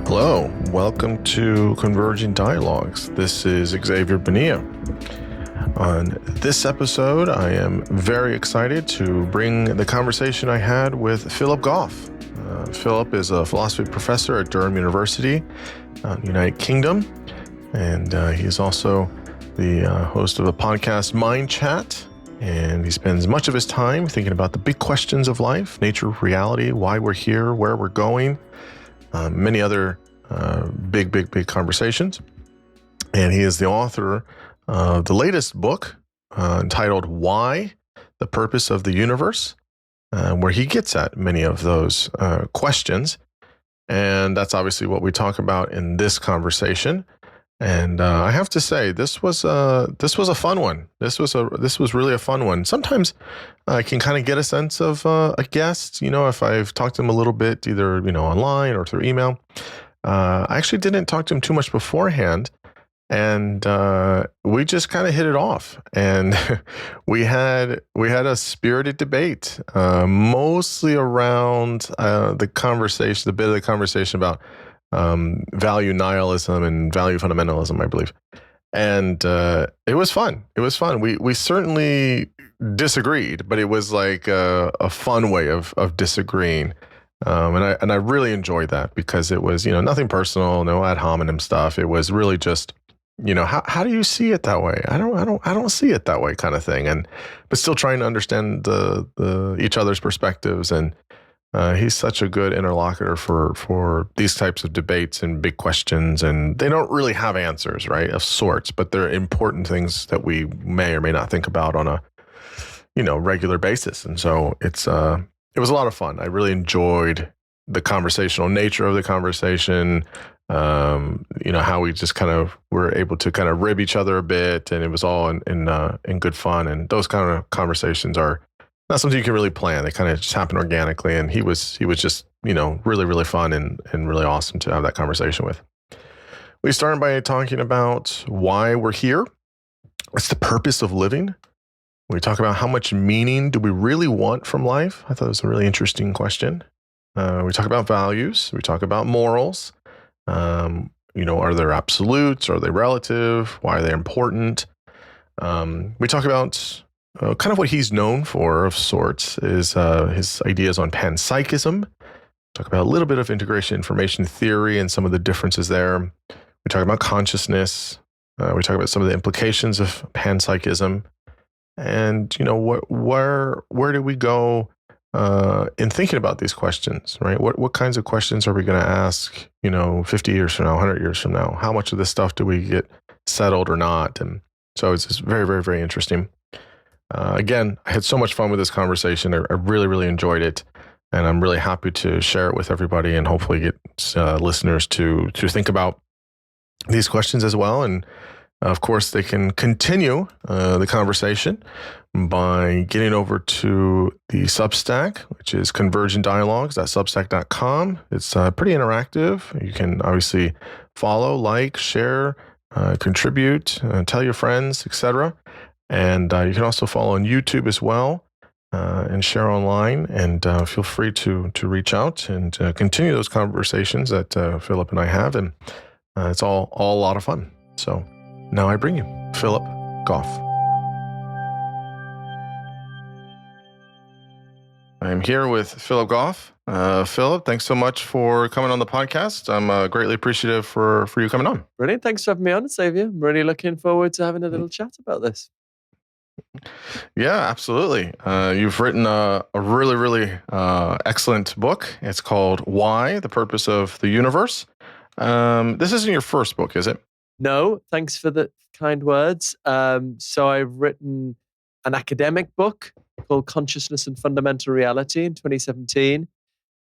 Hello, welcome to Converging Dialogues. This is Xavier Bonilla. On this episode, I am very excited to bring the conversation I had with Philip Goff. Philip is a philosophy professor at Durham University, United Kingdom, and he is also the host of a podcast, Mind Chat, and he spends much of his time thinking about the big questions of life, nature, reality, why we're here, where we're going, many other big conversations. And he is the author of the latest book entitled Why? The Purpose of the Universe, where he gets at many of those questions. And that's obviously what we talk about in this conversation. And I have to say, this was a fun one. This was really a fun one. Sometimes I can kind of get a sense of a guest, if I've talked to him a little bit, either online or through email. I actually didn't talk to him too much beforehand, and we just kind of hit it off. And we had a spirited debate, mostly around the bit of the conversation about value nihilism and value fundamentalism, I believe. And it was fun. We certainly disagreed, but it was like a fun way of disagreeing. And I really enjoyed that because it was, nothing personal, no ad hominem stuff. It was really just, how do you see it that way? I don't see it that way, kind of thing. But still trying to understand the each other's perspectives. And he's such a good interlocutor for these types of debates and big questions. And they don't really have answers, right, of sorts, but they're important things that we may or may not think about on a, regular basis. And so it was a lot of fun. I really enjoyed the conversational nature of the conversation. How we just kind of were able to kind of rib each other a bit, and it was all in good fun. And those kind of conversations are not something you can really plan. They kind of just happen organically. And he was just, really, really fun and really awesome to have that conversation with. We started by talking about why we're here. What's the purpose of living? We talk about how much meaning do we really want from life? I thought it was a really interesting question. We talk about values. We talk about morals. Are there absolutes? Are they relative? Why are they important? We talk about kind of what he's known for, of sorts, is his ideas on panpsychism. Talk about a little bit of integration information theory and some of the differences there. We talk about consciousness. We talk about some of the implications of panpsychism. And, where do we go in thinking about these questions, right? What kinds of questions are we going to ask, 50 years from now, 100 years from now? How much of this stuff do we get settled or not? And so it's just very, very, very interesting. Again, I had so much fun with this conversation. I really, really enjoyed it. And I'm really happy to share it with everybody and hopefully get listeners to think about these questions as well. And of course, they can continue the conversation by getting over to the Substack, which is convergentdialogues.substack.com. It's pretty interactive. You can obviously follow, like, share, contribute, tell your friends, etc. And you can also follow on YouTube as well and share online. And feel free to reach out and continue those conversations that Philip and I have. And it's all a lot of fun. So now I bring you Philip Goff. I'm here with Philip Goff. Philip, thanks so much for coming on the podcast. I'm greatly appreciative for you coming on. Brilliant. Thanks for having me on, Xavier. I'm really looking forward to having a little chat about this. Yeah, absolutely. You've written a really, really excellent book. It's called Why? The Purpose of the Universe. This isn't your first book, is it? No, thanks for the kind words. So I've written an academic book called Consciousness and Fundamental Reality in 2017.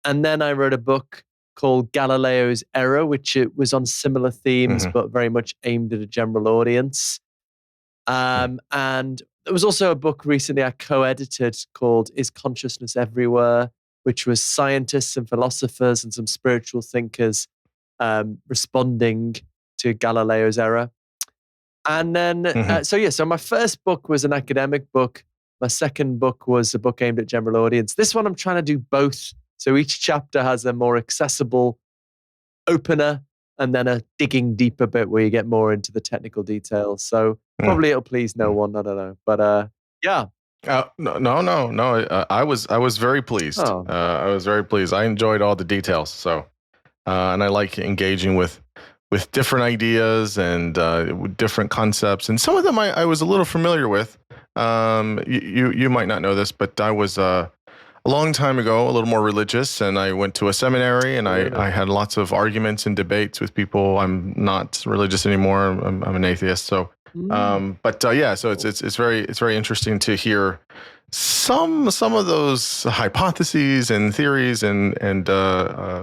And then I wrote a book called Galileo's Error, which it was on similar themes, but very much aimed at a general audience. And there was also a book recently I co-edited called Is Consciousness Everywhere, which was scientists and philosophers and some spiritual thinkers responding to Galileo's Error. And then, so my first book was an academic book. My second book was a book aimed at general audience. This one, I'm trying to do both. So each chapter has a more accessible opener, and then a digging deeper bit where you get more into the technical details. So Mm, probably it'll please no mm. one. I don't know, but yeah. No, no, no, no. I was very pleased. Oh, I was very pleased. I enjoyed all the details. So, and I like engaging with different ideas and with different concepts, and some of them I was a little familiar with. You might not know this, but I was a long time ago a little more religious, and I went to a seminary, and oh, I really? had lots of arguments and debates with people. I'm not religious anymore. I'm an atheist. So, Mm. but yeah, so it's very interesting to hear some of those hypotheses and theories and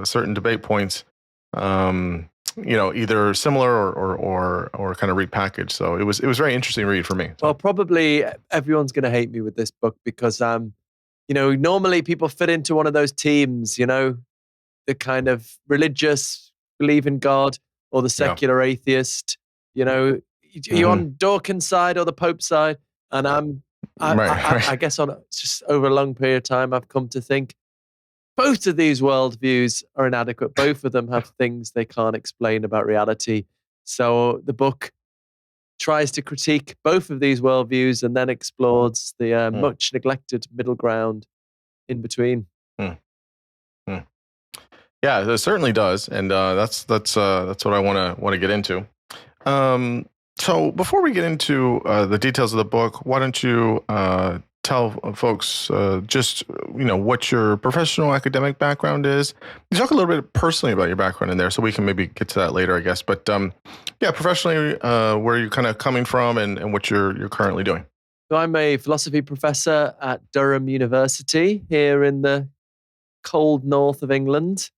certain debate points, either similar or kind of repackaged. So it was very interesting read for me. Well, So probably everyone's going to hate me with this book because, normally people fit into one of those teams, the kind of religious, believe in God, or the yeah. secular atheist. You Hmm. on Dawkins' side or the Pope's side? And Right. I Right. guess just over a long period of time, I've come to think both of these worldviews are inadequate. Both of them have things they can't explain about reality. So the book tries to critique both of these worldviews and then explores the Hmm. much neglected middle ground in between. Hmm. Hmm. Yeah, it certainly does, and that's what I want to get into. Um, so before we get into the details of the book, why don't you tell folks just what your professional academic background is? You talk a little bit personally about your background in there, so we can maybe get to that later, I guess. But yeah, professionally, where you're kind of coming from and what you're currently doing. So I'm a philosophy professor at Durham University here in the cold north of England.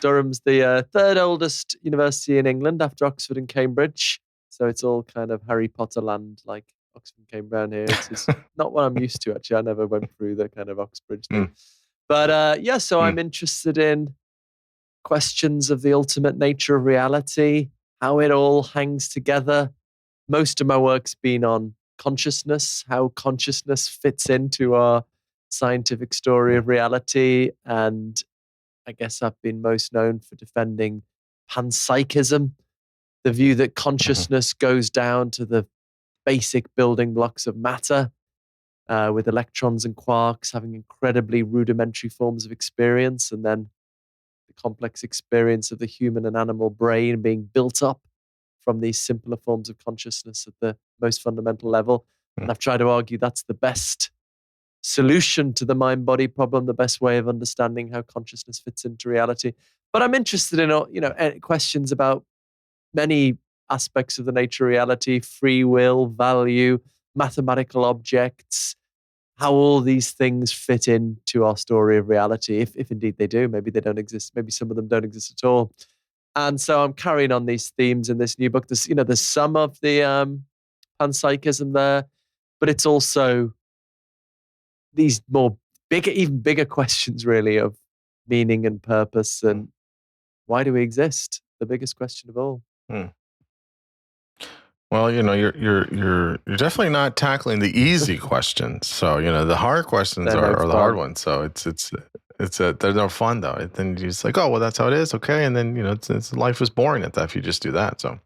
Durham's the third oldest university in England after Oxford and Cambridge. So it's all kind of Harry Potter land, like Oxford and Cambridge down here. It's not what I'm used to, actually. I never went through the kind of Oxbridge thing. Mm, But yeah, so mm, I'm interested in questions of the ultimate nature of reality, how it all hangs together. Most of my work's been on consciousness, how consciousness fits into our scientific story mm, of reality. And I guess I've been most known for defending panpsychism, the view that mhm, consciousness goes down to the basic building blocks of matter, with electrons and quarks having incredibly rudimentary forms of experience, and then the complex experience of the human and animal brain being built up from these simpler forms of consciousness at the most fundamental level. mm, And I've tried to argue that's the best solution to the mind body problem, the best way of understanding how consciousness fits into reality. But I'm interested in questions about many aspects of the nature of reality, free will, value, mathematical objects, how all these things fit into our story of reality, if indeed they do. Maybe they don't exist. Maybe some of them don't exist at all. And so I'm carrying on these themes in this new book. There's some of the panpsychism there, but it's also these more bigger, even bigger questions, really, of meaning and purpose mm, and why do we exist? The biggest question of all. mm. Well, you're definitely not tackling the easy questions. So the hard questions They're are, no are the hard fun. ones. So they're no fun though. Then you're just like, oh well, that's how it is. Okay, and then it's life is boring at that if you just do that. So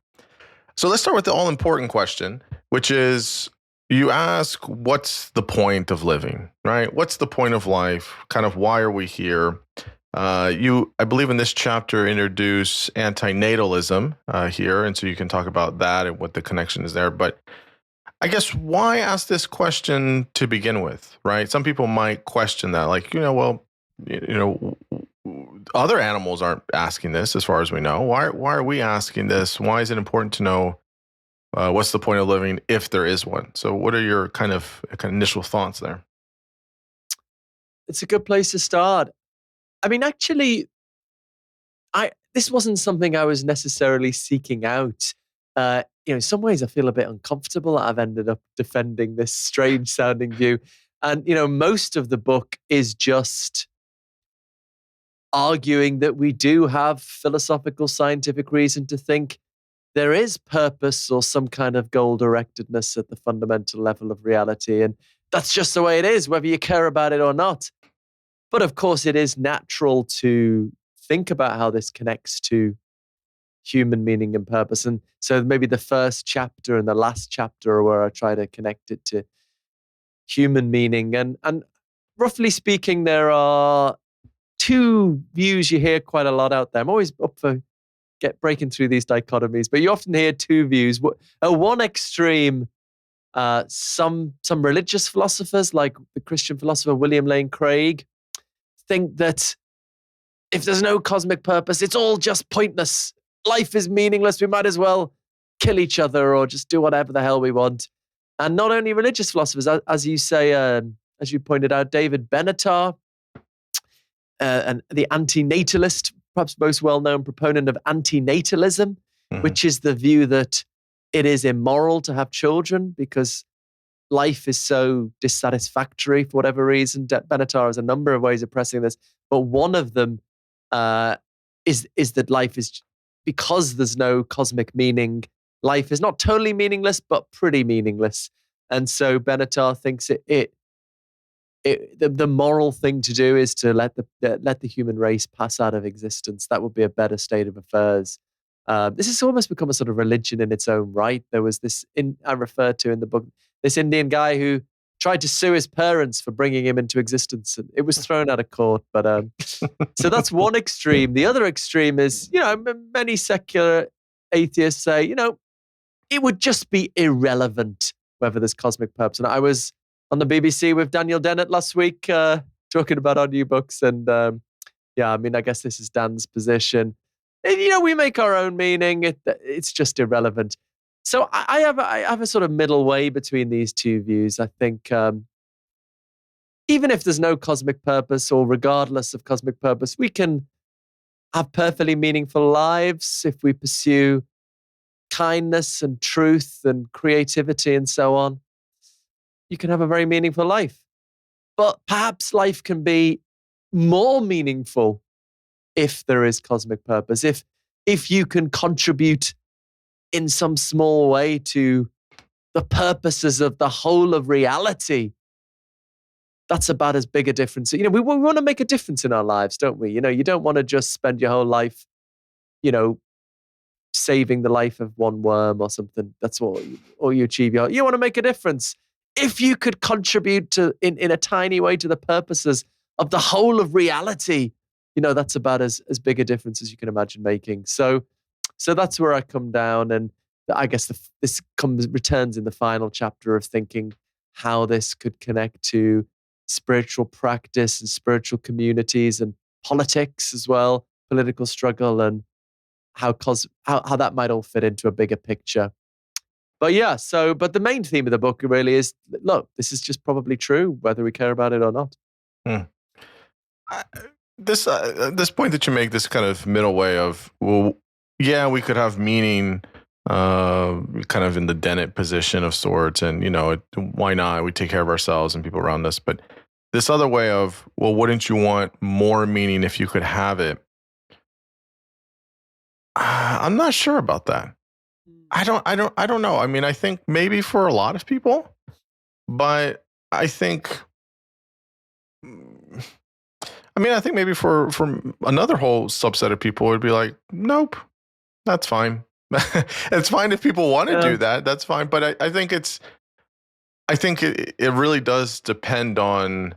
let's start with the all important question, which is you ask, what's the point of living, right? What's the point of life? Kind of why are we here? I believe in this chapter, introduce antinatalism here. And so you can talk about that and what the connection is there. But I guess why ask this question to begin with, right? Some people might question that, like, well, other animals aren't asking this as far as we know. Why are we asking this? Why is it important to know what's the point of living if there is one? So, what are your kind of initial thoughts there? It's a good place to start. I mean, actually, I this wasn't something I was necessarily seeking out. In some ways, I feel a bit uncomfortable that I've ended up defending this strange sounding view. And most of the book is just arguing that we do have philosophical, scientific reason to think there is purpose or some kind of goal directedness at the fundamental level of reality. And that's just the way it is, whether you care about it or not. But of course, it is natural to think about how this connects to human meaning and purpose. And so maybe the first chapter and the last chapter are where I try to connect it to human meaning. And roughly speaking, there are two views you hear quite a lot out there. I'm always up for breaking through these dichotomies, but you often hear two views. At one extreme, some religious philosophers, like the Christian philosopher William Lane Craig, think that if there's no cosmic purpose, it's all just pointless. Life is meaningless. We might as well kill each other or just do whatever the hell we want. And not only religious philosophers, as you say, as you pointed out, David Benatar, and the anti-natalist, perhaps most well-known proponent of anti-natalism, which is the view that it is immoral to have children because life is so dissatisfactory for whatever reason. Benatar has a number of ways of pressing this, but one of them is that life is, because there's no cosmic meaning, life is not totally meaningless, but pretty meaningless. And so Benatar thinks the moral thing to do is to let the human race pass out of existence. That would be a better state of affairs. This has almost become a sort of religion in its own right. There was this, I referred to in the book, this Indian guy who tried to sue his parents for bringing him into existence, and it was thrown out of court. But so that's one extreme. The other extreme is, many secular atheists say, it would just be irrelevant whether there's cosmic purpose. And I was on the BBC with Daniel Dennett last week, talking about our new books. And I guess this is Dan's position. We make our own meaning. It's just irrelevant. So I have a sort of middle way between these two views. I think even if there's no cosmic purpose, or regardless of cosmic purpose, we can have perfectly meaningful lives if we pursue kindness and truth and creativity and so on. You can have a very meaningful life. But perhaps life can be more meaningful if there is cosmic purpose, if you can contribute in some small way to the purposes of the whole of reality. That's about as big a difference. We want to make a difference in our lives, don't we? You don't want to just spend your whole life, saving the life of one worm or something. That's all you achieve. You want to make a difference. If you could contribute to in a tiny way to the purposes of the whole of reality, that's about as big a difference as you can imagine making. So that's where I come down, and I guess this returns in the final chapter of thinking how this could connect to spiritual practice and spiritual communities and politics as well, political struggle, and how that might all fit into a bigger picture. But but the main theme of the book really is, look, this is just probably true, whether we care about it or not. This point that you make, this kind of middle way of, well, yeah, we could have meaning, kind of in the Dennett position of sorts, and why not? We take care of ourselves and people around us. But this other way of, well, wouldn't you want more meaning if you could have it? I'm not sure about that. I don't know. I mean, I think maybe for a lot of people, but I think maybe for another whole subset of people, it'd be like, nope, that's fine. It's fine if people want to do that. That's fine. But I think it really does depend on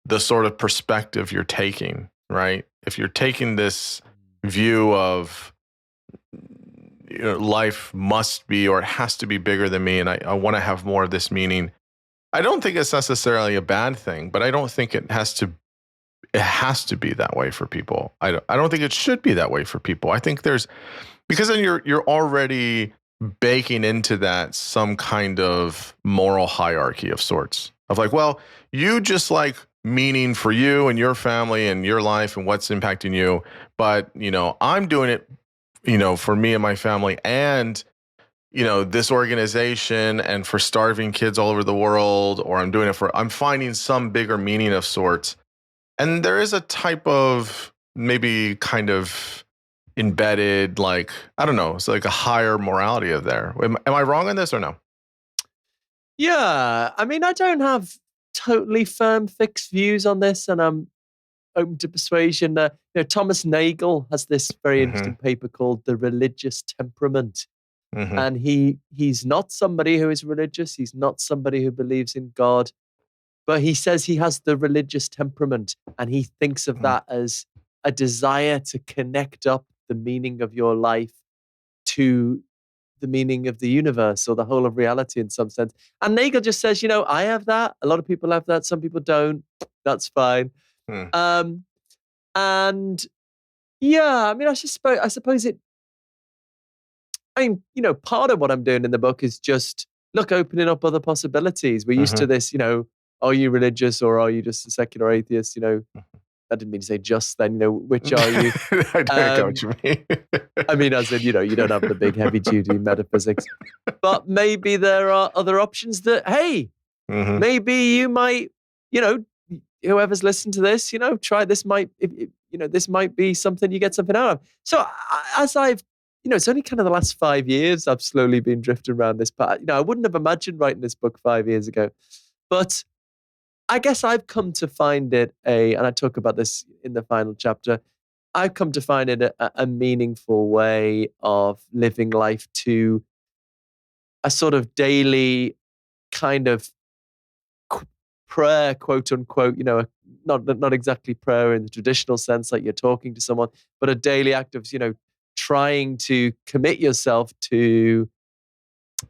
the sort of perspective you're taking, right? If you're taking this view of, life must be, or it has to be bigger than me, and I want to have more of this meaning, I don't think it's necessarily a bad thing, but I don't think it has to be that way for people. I don't think it should be that way for people. I think because then you're already baking into that some kind of moral hierarchy of sorts, of like, well, you just like meaning for you and your family and your life and what's impacting you, but I'm doing it for me and my family and this organization and for starving kids all over the world, or I'm finding some bigger meaning of sorts. And there is a type of maybe kind of embedded, like, I don't know, it's like a higher morality of there. Am I wrong on this or no? Yeah. I mean, I don't have totally firm, fixed views on this, and open to persuasion. Thomas Nagel has this very interesting paper called The Religious Temperament. And he's not somebody who is religious. He's not somebody who believes in God. But he says he has the religious temperament, and he thinks of that as a desire to connect up the meaning of your life to the meaning of the universe or the whole of reality in some sense. And Nagel just says, I have that. A lot of people have that. Some people don't. That's fine. And yeah, I mean, I suppose it, part of what I'm doing in the book is just, opening up other possibilities. We're used to this, are you religious or are you just a secular atheist? I didn't mean to say just then, which are you? I get what you mean. I mean, as in, you don't have the big heavy duty metaphysics, but maybe there are other options that, hey, maybe you might, whoever's listened to this, try this this might be something you get something out of. So as I've, it's only kind of the last 5 years I've slowly been drifting around this path. I wouldn't have imagined writing this book 5 years ago, but I guess I've come to find it and I talk about this in the final chapter, I've come to find it a meaningful way of living life, to a sort of daily kind of prayer, quote unquote, not exactly prayer in the traditional sense, like you're talking to someone, but a daily act of, trying to commit yourself to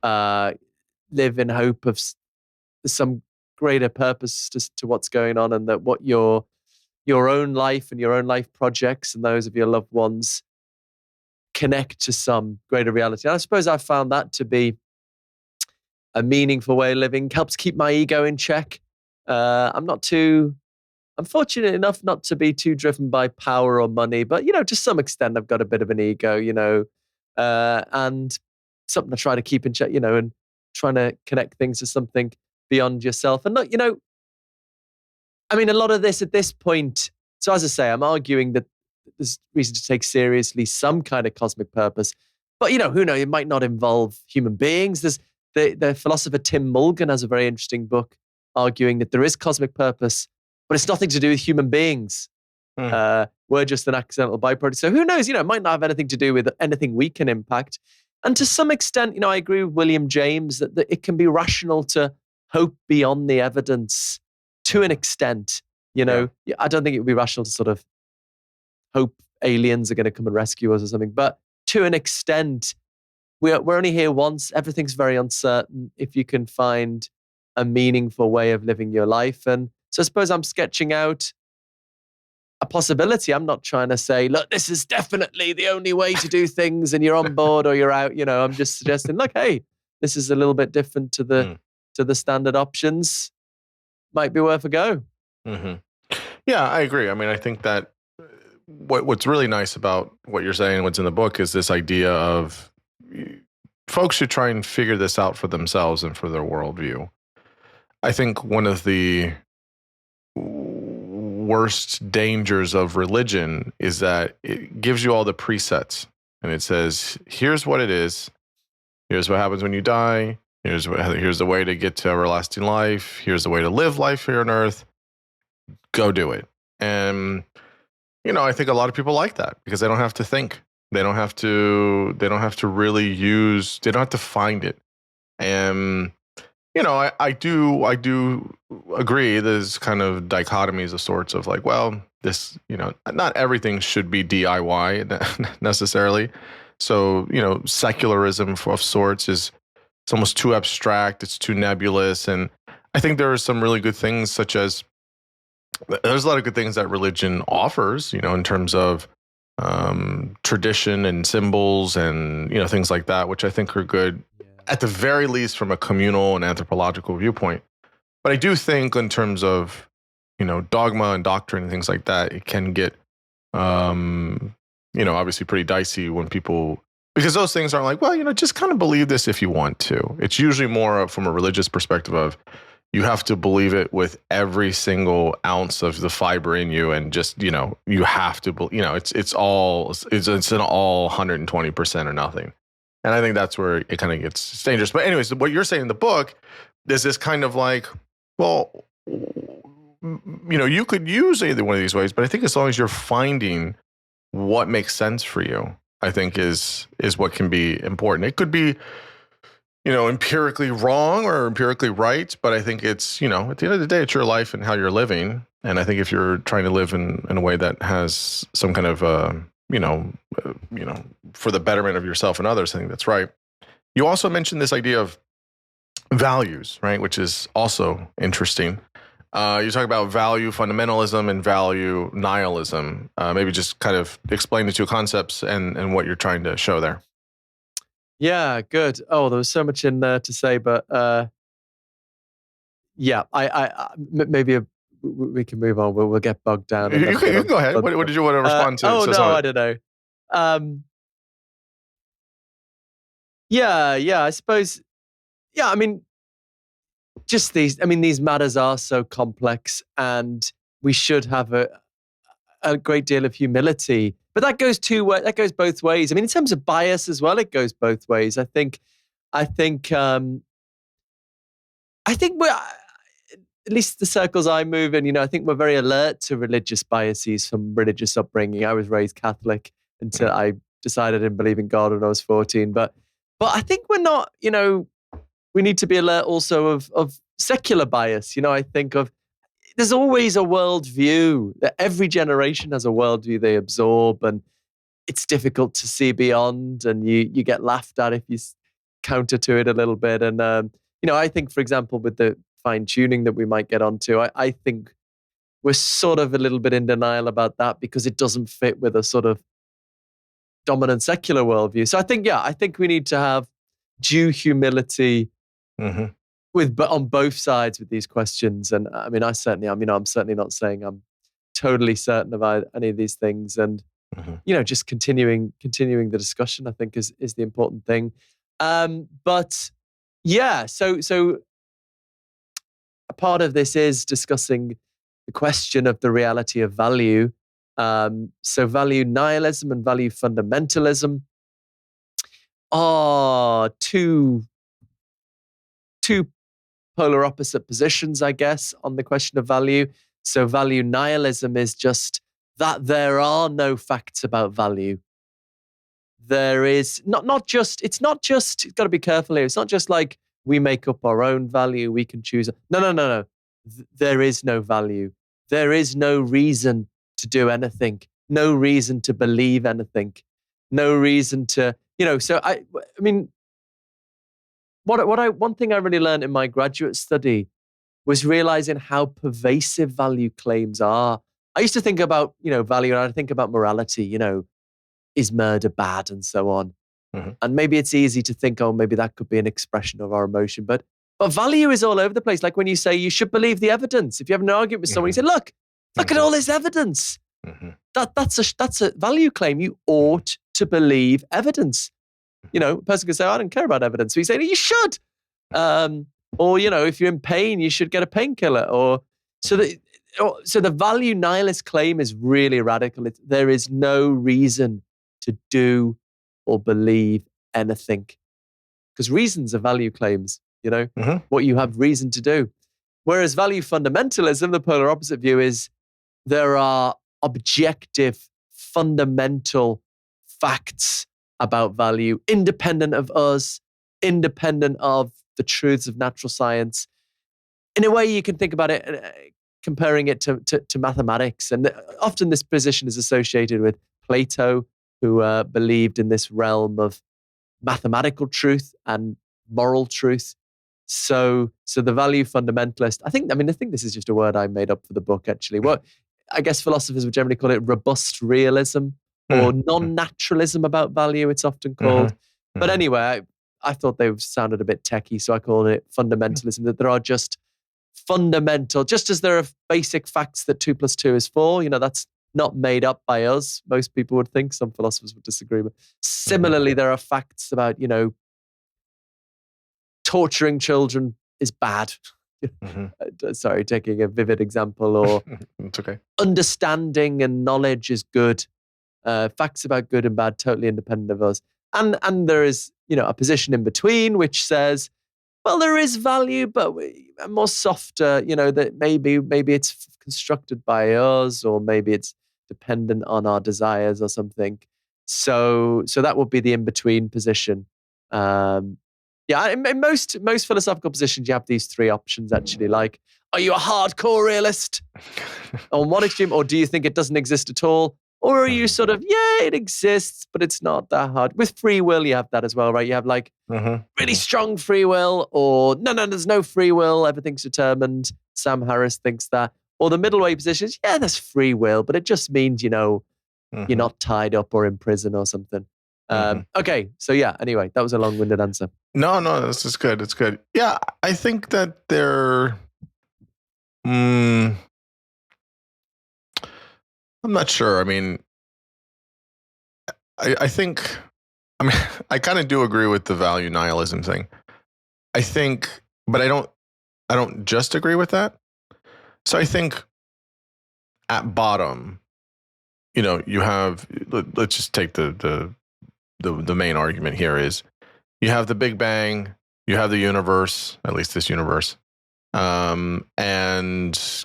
live in hope of some greater purpose to what's going on, and that what your own life and your own life projects and those of your loved ones connect to some greater reality. And I suppose I've found that to be a meaningful way of living. Helps keep my ego in check. I'm fortunate enough not to be too driven by power or money, but to some extent I've got a bit of an ego, and something I try to keep in check, and trying to connect things to something beyond yourself. And look, I mean, a lot of this at this point, so as I say, I'm arguing that there's reason to take seriously some kind of cosmic purpose. But, who knows? It might not involve human beings. There's the philosopher Tim Mulligan has a very interesting book arguing that there is cosmic purpose, but it's nothing to do with human beings. We're just an accidental byproduct. So who knows? It might not have anything to do with anything we can impact. And to some extent, I agree with William James that it can be rational to hope beyond the evidence to an extent. I don't think it would be rational to sort of hope aliens are going to come and rescue us or something. But to an extent, we're only here once. Everything's very uncertain. If you can find a meaningful way of living your life. And so I suppose I'm sketching out a possibility. I'm not trying to say, look, this is definitely the only way to do things and you're on board or you're out. I'm just suggesting, look, hey, this is a little bit different to the standard options. Might be worth a go. Yeah, I agree. I mean, I think that what's really nice about what you're saying, what's in the book, is this idea of folks should try and figure this out for themselves and for their worldview. I think one of the worst dangers of religion is that it gives you all the presets and it says, here's what it is. Here's what happens when you die. Here's the way to get to everlasting life. Here's the way to live life here on earth. Go do it. And, I think a lot of people like that because they don't have to think. They don't have to find it. And, I do agree there's kind of dichotomies of sorts of like, well, this, not everything should be DIY necessarily. So, secularism of sorts it's almost too abstract. It's too nebulous. And I think there are some really good things there's a lot of good things that religion offers, in terms of tradition and symbols and, things like that, which I think are good at the very least from a communal and anthropological viewpoint. But I do think in terms of, dogma and doctrine and things like that, it can get, obviously pretty dicey when people, because those things aren't like, well, just kind of believe this if you want to. It's usually more from a religious perspective of you have to believe it with every single ounce of the fiber in you. And just, you have to, it's an all 120% or nothing. And I think that's where it kind of gets dangerous. But anyways, what you're saying in the book is this kind of like, well, you could use either one of these ways, but I think as long as you're finding what makes sense for you, I think is what can be important. It could be, empirically wrong or empirically right, but I think it's, at the end of the day, it's your life and how you're living. And I think if you're trying to live in a way that has some kind of, for the betterment of yourself and others, I think that's right. You also mentioned this idea of values, right? Which is also interesting. You talk about value fundamentalism and value nihilism. Maybe just kind of explain the two concepts and what you're trying to show there. Yeah, good. Oh, there was so much in there to say, but yeah, maybe we can move on. We'll get bogged down. You can go ahead. What did you want to respond to? Oh, no, I don't know. Yeah, I suppose. Yeah, I mean, these matters are so complex, and we should have a great deal of humility. But that goes both ways. I mean, in terms of bias as well, it goes both ways. I think we're, at least the circles I move in, I think we're very alert to religious biases from religious upbringing. I was raised Catholic until I decided I didn't believe in God when I was 14. But I think we're not, we need to be alert also of secular bias. I think there's always a worldview that every generation has a worldview they absorb, and it's difficult to see beyond, and you get laughed at if you counter to it a little bit. And, I think, for example, with the fine tuning that we might get onto, I think we're sort of a little bit in denial about that because it doesn't fit with a sort of dominant secular worldview. So I think we need to have due humility on both sides with these questions. And I mean, I'm certainly not saying I'm totally certain about any of these things. And, just continuing the discussion, I think is the important thing. But yeah, so a part of this is discussing the question of the reality of value. So value nihilism and value fundamentalism are two polar opposite positions, I guess, on the question of value. So value nihilism is just that there are no facts about value. There is it's not just, you've got to be careful here. It's not just like we make up our own value, we can choose. No. There is no value. There is no reason to do anything. No reason to believe anything. No reason to, so I mean, one thing I really learned in my graduate study was realizing how pervasive value claims are. I used to think about, value, and I think about morality, is murder bad and so on. And maybe it's easy to think, oh, maybe that could be an expression of our emotion. But value is all over the place. Like when you say you should believe the evidence. If you have an argument with someone, you say, look at all this evidence. That's a value claim. You ought to believe evidence. A person can say, I don't care about evidence. So you say, you should. Or, if you're in pain, you should get a painkiller. So the value nihilist claim is really radical. There is no reason to do or believe anything. Because reasons are value claims, what you have reason to do. Whereas value fundamentalism, the polar opposite view, is there are objective, fundamental facts about value, independent of us, independent of the truths of natural science. In a way, you can think about it, comparing it to mathematics. And often this position is associated with Plato, who believed in this realm of mathematical truth and moral truth. So the value fundamentalist, I think this is just a word I made up for the book, actually. What I guess philosophers would generally call it robust realism or non-naturalism about value, it's often called. But anyway, I thought they sounded a bit techie, so I called it fundamentalism, that there are just fundamental, just as there are basic facts that 2 + 2 is 4, that's not made up by us. Most people would think, some philosophers would disagree. But similarly, there are facts about, torturing children is bad. Sorry, taking a vivid example. Or it's okay. Understanding and knowledge is good. Facts about good and bad, totally independent of us. And there is, a position in between which says, well, there is value, but more softer, that maybe it's constructed by us, or maybe it's dependent on our desires or something. So that would be the in-between position. Yeah, in most philosophical positions, you have these three options actually. Like, are you a hardcore realist on one extreme, or do you think it doesn't exist at all? Or are you sort of, yeah, it exists, but it's not that hard? With free will, you have that as well, right? You have like really strong free will, or no, there's no free will, everything's determined. Sam Harris thinks that. Or the middle way position is, yeah, there's free will, but it just means, you're not tied up or in prison or something. Okay, so yeah, anyway, that was a long-winded answer. No, this is good. It's good. Yeah, I think that I'm not sure. I mean, I think, I kind of do agree with the value nihilism thing. I think, but I don't just agree with that. So I think at bottom, you have, let's just take the main argument here is you have the Big Bang, you have the universe, at least this universe, and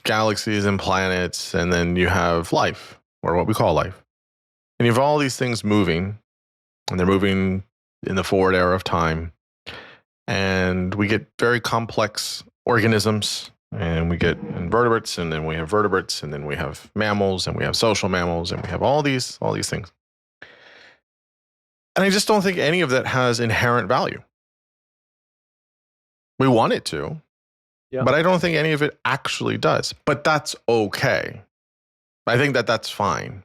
galaxies and planets, and then you have life, or what we call life. And you have all these things moving, and they're moving in the forward era of time. And we get very complex organisms, and we get invertebrates, and then we have vertebrates, and then we have mammals, and we have social mammals, and we have all these things. And I just don't think any of that has inherent value. We want it to, but I don't think any of it actually does. But that's okay. I think that that's fine.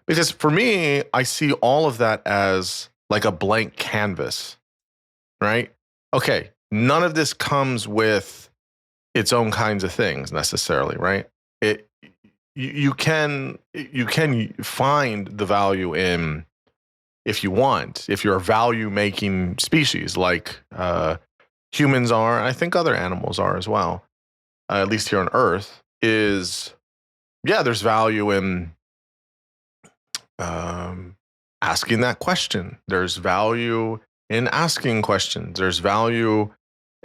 Because for me, I see all of that as like a blank canvas, right? Okay, none of this comes with its own kinds of things necessarily, right? You can find the value in, if you want, if you're a value-making species like humans are, and I think other animals are as well, at least here on Earth, there's value in asking that question. There's value in asking questions. There's value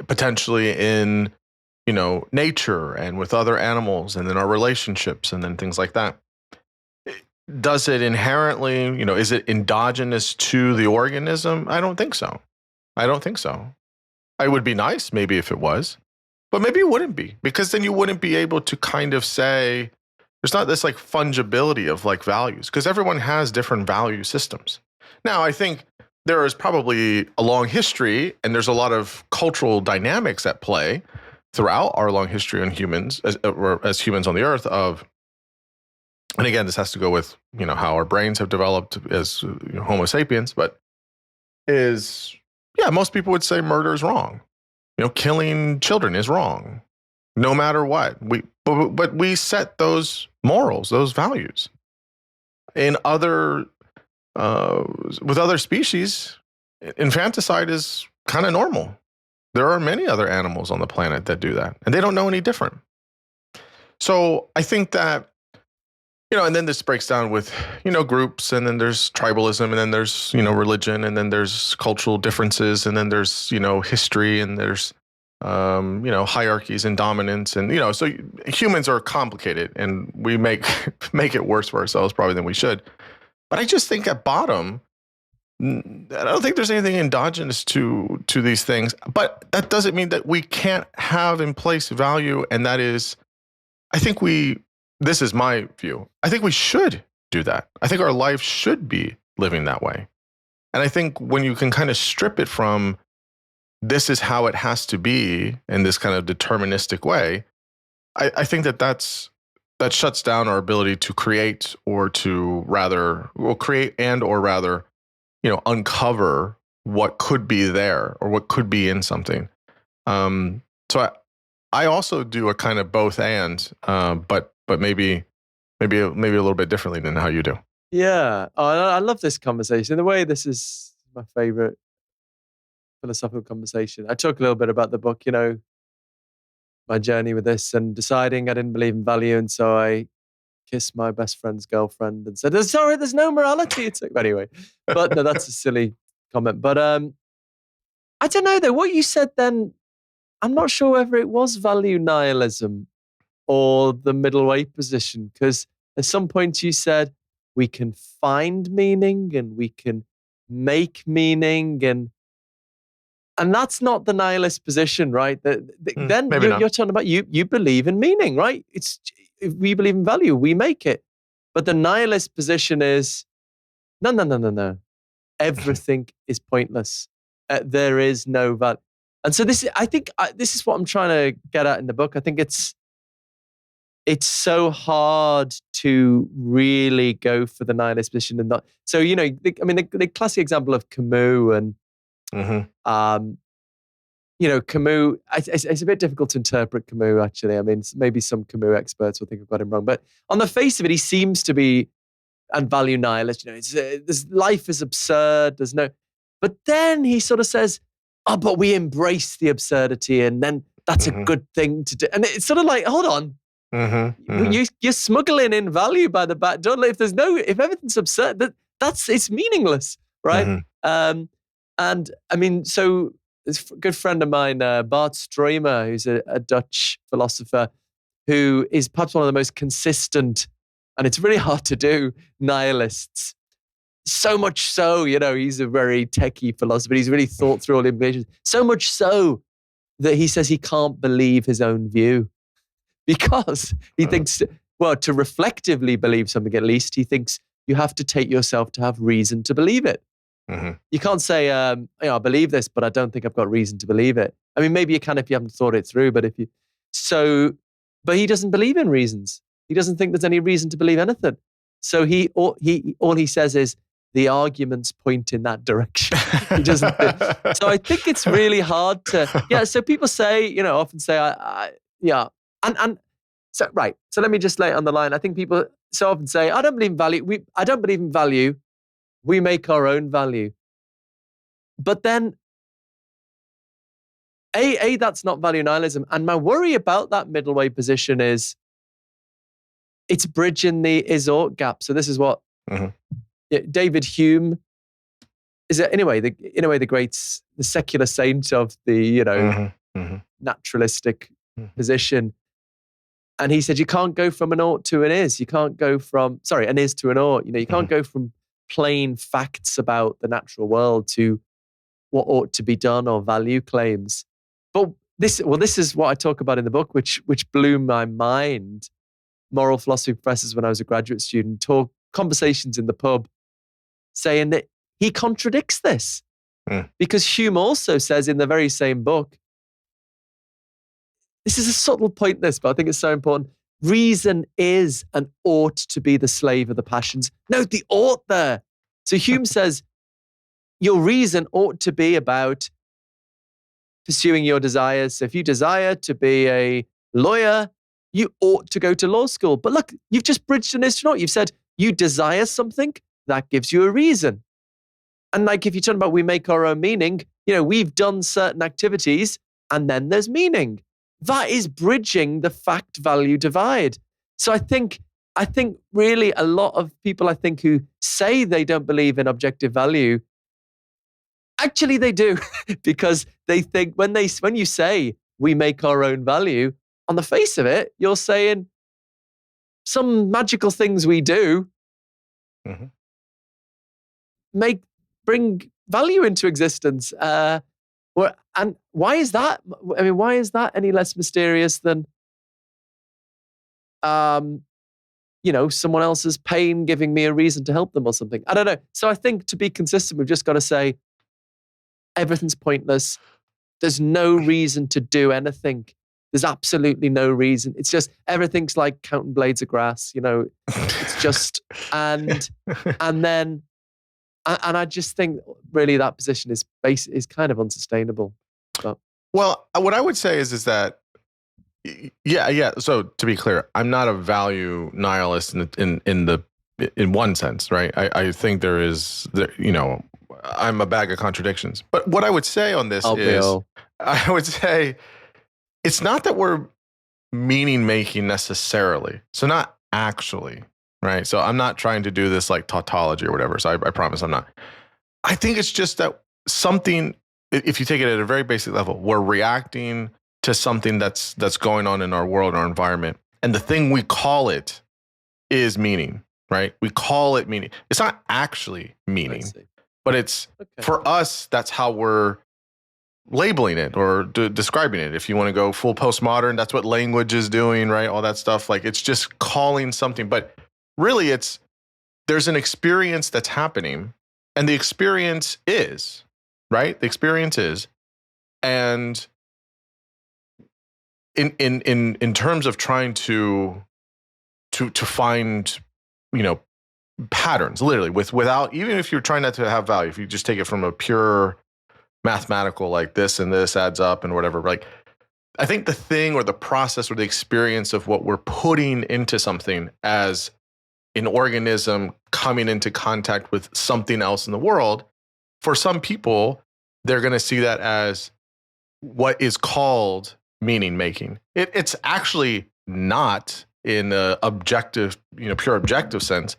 potentially in, nature and with other animals, and then our relationships, and then things like that. Does it inherently, is it endogenous to the organism? I don't think so. It would be nice maybe if it was, but maybe it wouldn't be, because then you wouldn't be able to kind of say, there's not this like fungibility of like values, because everyone has different value systems. Now, I think there is probably a long history, and there's a lot of cultural dynamics at play throughout our long history on humans, as humans on the earth of, and again, this has to go with, how our brains have developed as Homo sapiens, but most people would say murder is wrong. Killing children is wrong, no matter what. But we set those morals, those values. In other, with other species, infanticide is kind of normal. There are many other animals on the planet that do that, and they don't know any different. So I think that, and then this breaks down with, groups, and then there's tribalism, and then there's, religion, and then there's cultural differences, and then there's, history, and there's, hierarchies and dominance. And, so humans are complicated, and we make it worse for ourselves probably than we should. But I just think at bottom, I don't think there's anything endogenous to these things, but that doesn't mean that we can't have in place value. And that is, this is my view. I think we should do that. I think our life should be living that way. And I think when you can kind of strip it from, this is how it has to be in this kind of deterministic way, I think that shuts down our ability to create, or to create and or rather, uncover what could be there, or what could be in something. So I also do a kind of both and, but maybe a little bit differently than how you do. Yeah. Oh, I love this conversation. In a way, this is my favorite philosophical conversation. I talk a little bit about the book, my journey with this, and deciding I didn't believe in value. And so I kissed my best friend's girlfriend and said, sorry, there's no morality. It's like, anyway, but no, that's a silly comment. But I don't know though, what you said then, I'm not sure whether it was value nihilism or the middle way position? Because at some point you said we can find meaning and we can make meaning, and that's not the nihilist position, right? Then maybe not. you're talking about you believe in meaning, right? If we believe in value, we make it. But the nihilist position is no. Everything is pointless. There is no value. And so I think this is what I'm trying to get at in the book. I think it's so hard to really go for the nihilist position and not. So the classic example of Camus and Camus. It's a bit difficult to interpret Camus, actually. I mean, maybe some Camus experts will think I've got him wrong, but on the face of it, he seems to be and value nihilist. This life is absurd. There's no, but then he sort of says, "Oh, but we embrace the absurdity, and then that's a good thing to do." And it's sort of like, hold on, you're smuggling in value by the back door. If everything's absurd, it's meaningless, right? And I mean, so this good friend of mine, Bart Stroemer, who's a Dutch philosopher, who is perhaps one of the most consistent, and it's really hard to do, nihilists. So much so, he's a very techie philosopher. He's really thought through all the implications. So much so that he says he can't believe his own view because he thinks, well, to reflectively believe something, at least, he thinks you have to take yourself to have reason to believe it. You can't say, I believe this, but I don't think I've got reason to believe it. I mean, maybe you can if you haven't thought it through, but but he doesn't believe in reasons. He doesn't think there's any reason to believe anything. So all he says is the arguments point in that direction. He doesn't. So I think it's really hard to. Yeah. So people say, often say, and so right. So let me just lay it on the line. I think people so often say, I don't believe in value. I don't believe in value. We make our own value. But then, that's not value nihilism. And my worry about that middle way position is it's bridging the is-ought gap. So this is what David Hume is, the secular saint of the, naturalistic position. And he said, you can't go from an ought to an is. You can't go from, an is to an ought. You can't go from plain facts about the natural world to what ought to be done or value claims. But this is what I talk about in the book, which blew my mind. Moral philosophy professors, when I was a graduate student, talk conversations in the pub saying that he contradicts this. Because Hume also says in the very same book, this is a subtle point, but I think it's so important. Reason is and ought to be the slave of the passions. Note the ought there. So Hume says, your reason ought to be about pursuing your desires. So if you desire to be a lawyer, you ought to go to law school. But look, you've just bridged an is to naught. You've said you desire something, that gives you a reason. And like if you're talking about we make our own meaning, we've done certain activities and then there's meaning. That is bridging the fact-value divide. So I think really a lot of people, who say they don't believe in objective value, actually they do, because they think when you say we make our own value, on the face of it, you're saying some magical things we do bring value into existence. And why is that? I mean, why is that any less mysterious than, someone else's pain giving me a reason to help them or something? I don't know. So I think to be consistent, we've just got to say everything's pointless. There's no reason to do anything. There's absolutely no reason. It's just everything's like counting blades of grass. It's just and I just think really that position is kind of unsustainable. But. Well, what I would say is that, yeah. So to be clear, I'm not a value nihilist in one sense, right? I think I'm a bag of contradictions. But what I would say on this I would say it's not that we're meaning making necessarily. So not actually. Right. So I'm not trying to do this like tautology or whatever. So I promise I'm not. I think it's just that something, if you take it at a very basic level, we're reacting to something that's going on in our world, our environment. and the thing we call it is meaning, right? We call it meaning. It's not actually meaning, but it's for us, that's how we're labeling it or describing it. If you want to go full postmodern, that's what language is doing, right? All that stuff. Like it's just calling something, but really there's an experience that's happening, and the experience is, right? The experience is, and in terms of trying to find, patterns, literally without, even if you're trying not to have value, if you just take it from a pure mathematical, like this and this adds up and whatever, like I think the thing or the process or the experience of what we're putting into something as an organism coming into contact with something else in the world, for some people, they're going to see that as what is called meaning making. It's actually not in a objective, pure objective sense,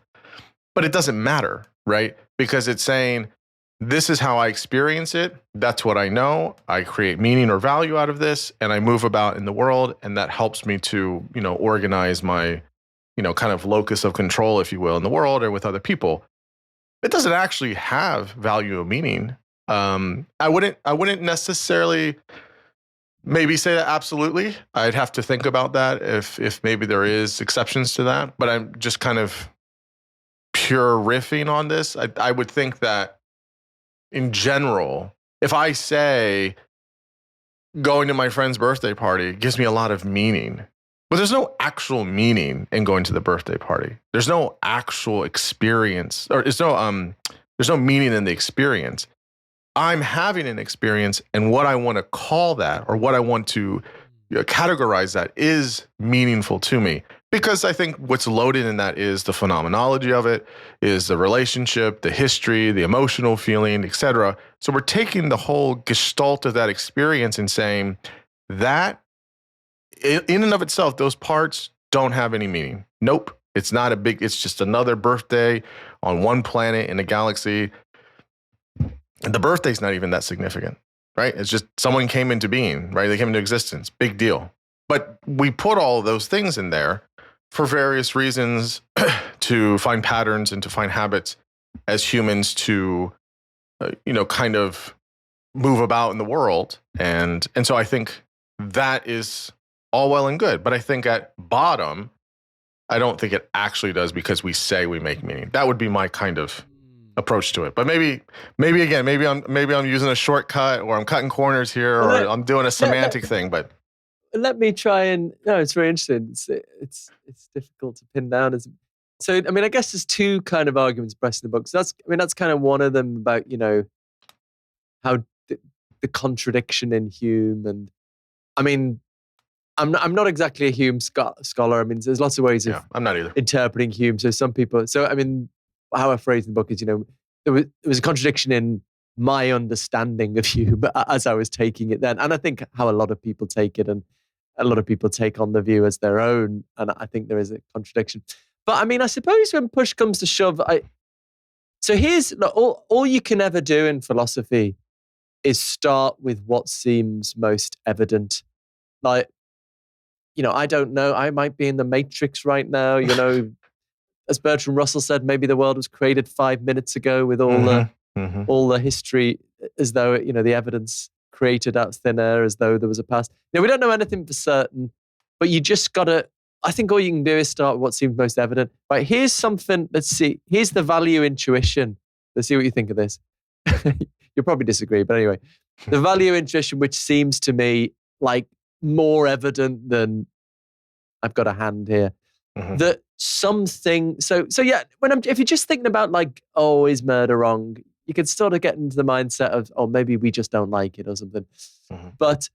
but it doesn't matter, right? Because it's saying, this is how I experience it. That's what I know. I create meaning or value out of this, and I move about in the world, and that helps me to, organize my, kind of locus of control, if you will, in the world or with other people. It doesn't actually have value or meaning. I wouldn't necessarily maybe say that absolutely. I'd have to think about that if maybe there is exceptions to that. But I'm just kind of pure riffing on this. I would think that in general, if I say going to my friend's birthday party gives me a lot of meaning, but there's no actual meaning in going to the birthday party. There's no actual experience, or there's no meaning in the experience. I'm having an experience, and what I want to call that, or what I want to categorize that, is meaningful to me. Because I think what's loaded in that is the phenomenology of it, is the relationship, the history, the emotional feeling, etc. So we're taking the whole gestalt of that experience and saying that in and of itself, those parts don't have any meaning. Nope. It's just another birthday on one planet in a galaxy. And the birthday's not even that significant, right? It's just someone came into being, right? They came into existence. Big deal. But we put all of those things in there for various reasons, to find patterns and to find habits as humans to, kind of move about in the world. And so I think that is all well and good. But I think at bottom, I don't think it actually does, because we say we make meaning. That would be my kind of approach to it. But maybe I'm using a shortcut, or I'm cutting corners here, or I'm doing a semantic thing. But let me try and no, it's very interesting. It's difficult to pin down. So I mean, I guess there's two kind of arguments pressed in the book. So that's kind of one of them about how the contradiction in Hume, and I mean, I'm not exactly a Hume scholar. I mean, there's lots of ways of I'm not either interpreting Hume. So some people. So I mean, how I phrase in the book is, there was a contradiction in my understanding of Hume as I was taking it then, and I think how a lot of people take it, and a lot of people take on the view as their own, and I think there is a contradiction. But I mean, I suppose when push comes to shove, so here's all you can ever do in philosophy is start with what seems most evident. Like, I don't know, I might be in the Matrix right now, as Bertrand Russell said, maybe the world was created 5 minutes ago with all the history, as though, the evidence created out of thin air, as though there was a past. We don't know anything for certain, but you just gotta, I think all you can do is start with what seems most evident. Right, here's something, here's the value intuition. Let's see what you think of this. You'll probably disagree, but anyway, the value intuition, which seems to me like more evident than, I've got a hand here, that something, so yeah, if you're just thinking about like, oh, is murder wrong? You can sort of get into the mindset of, oh, maybe we just don't like it or something. But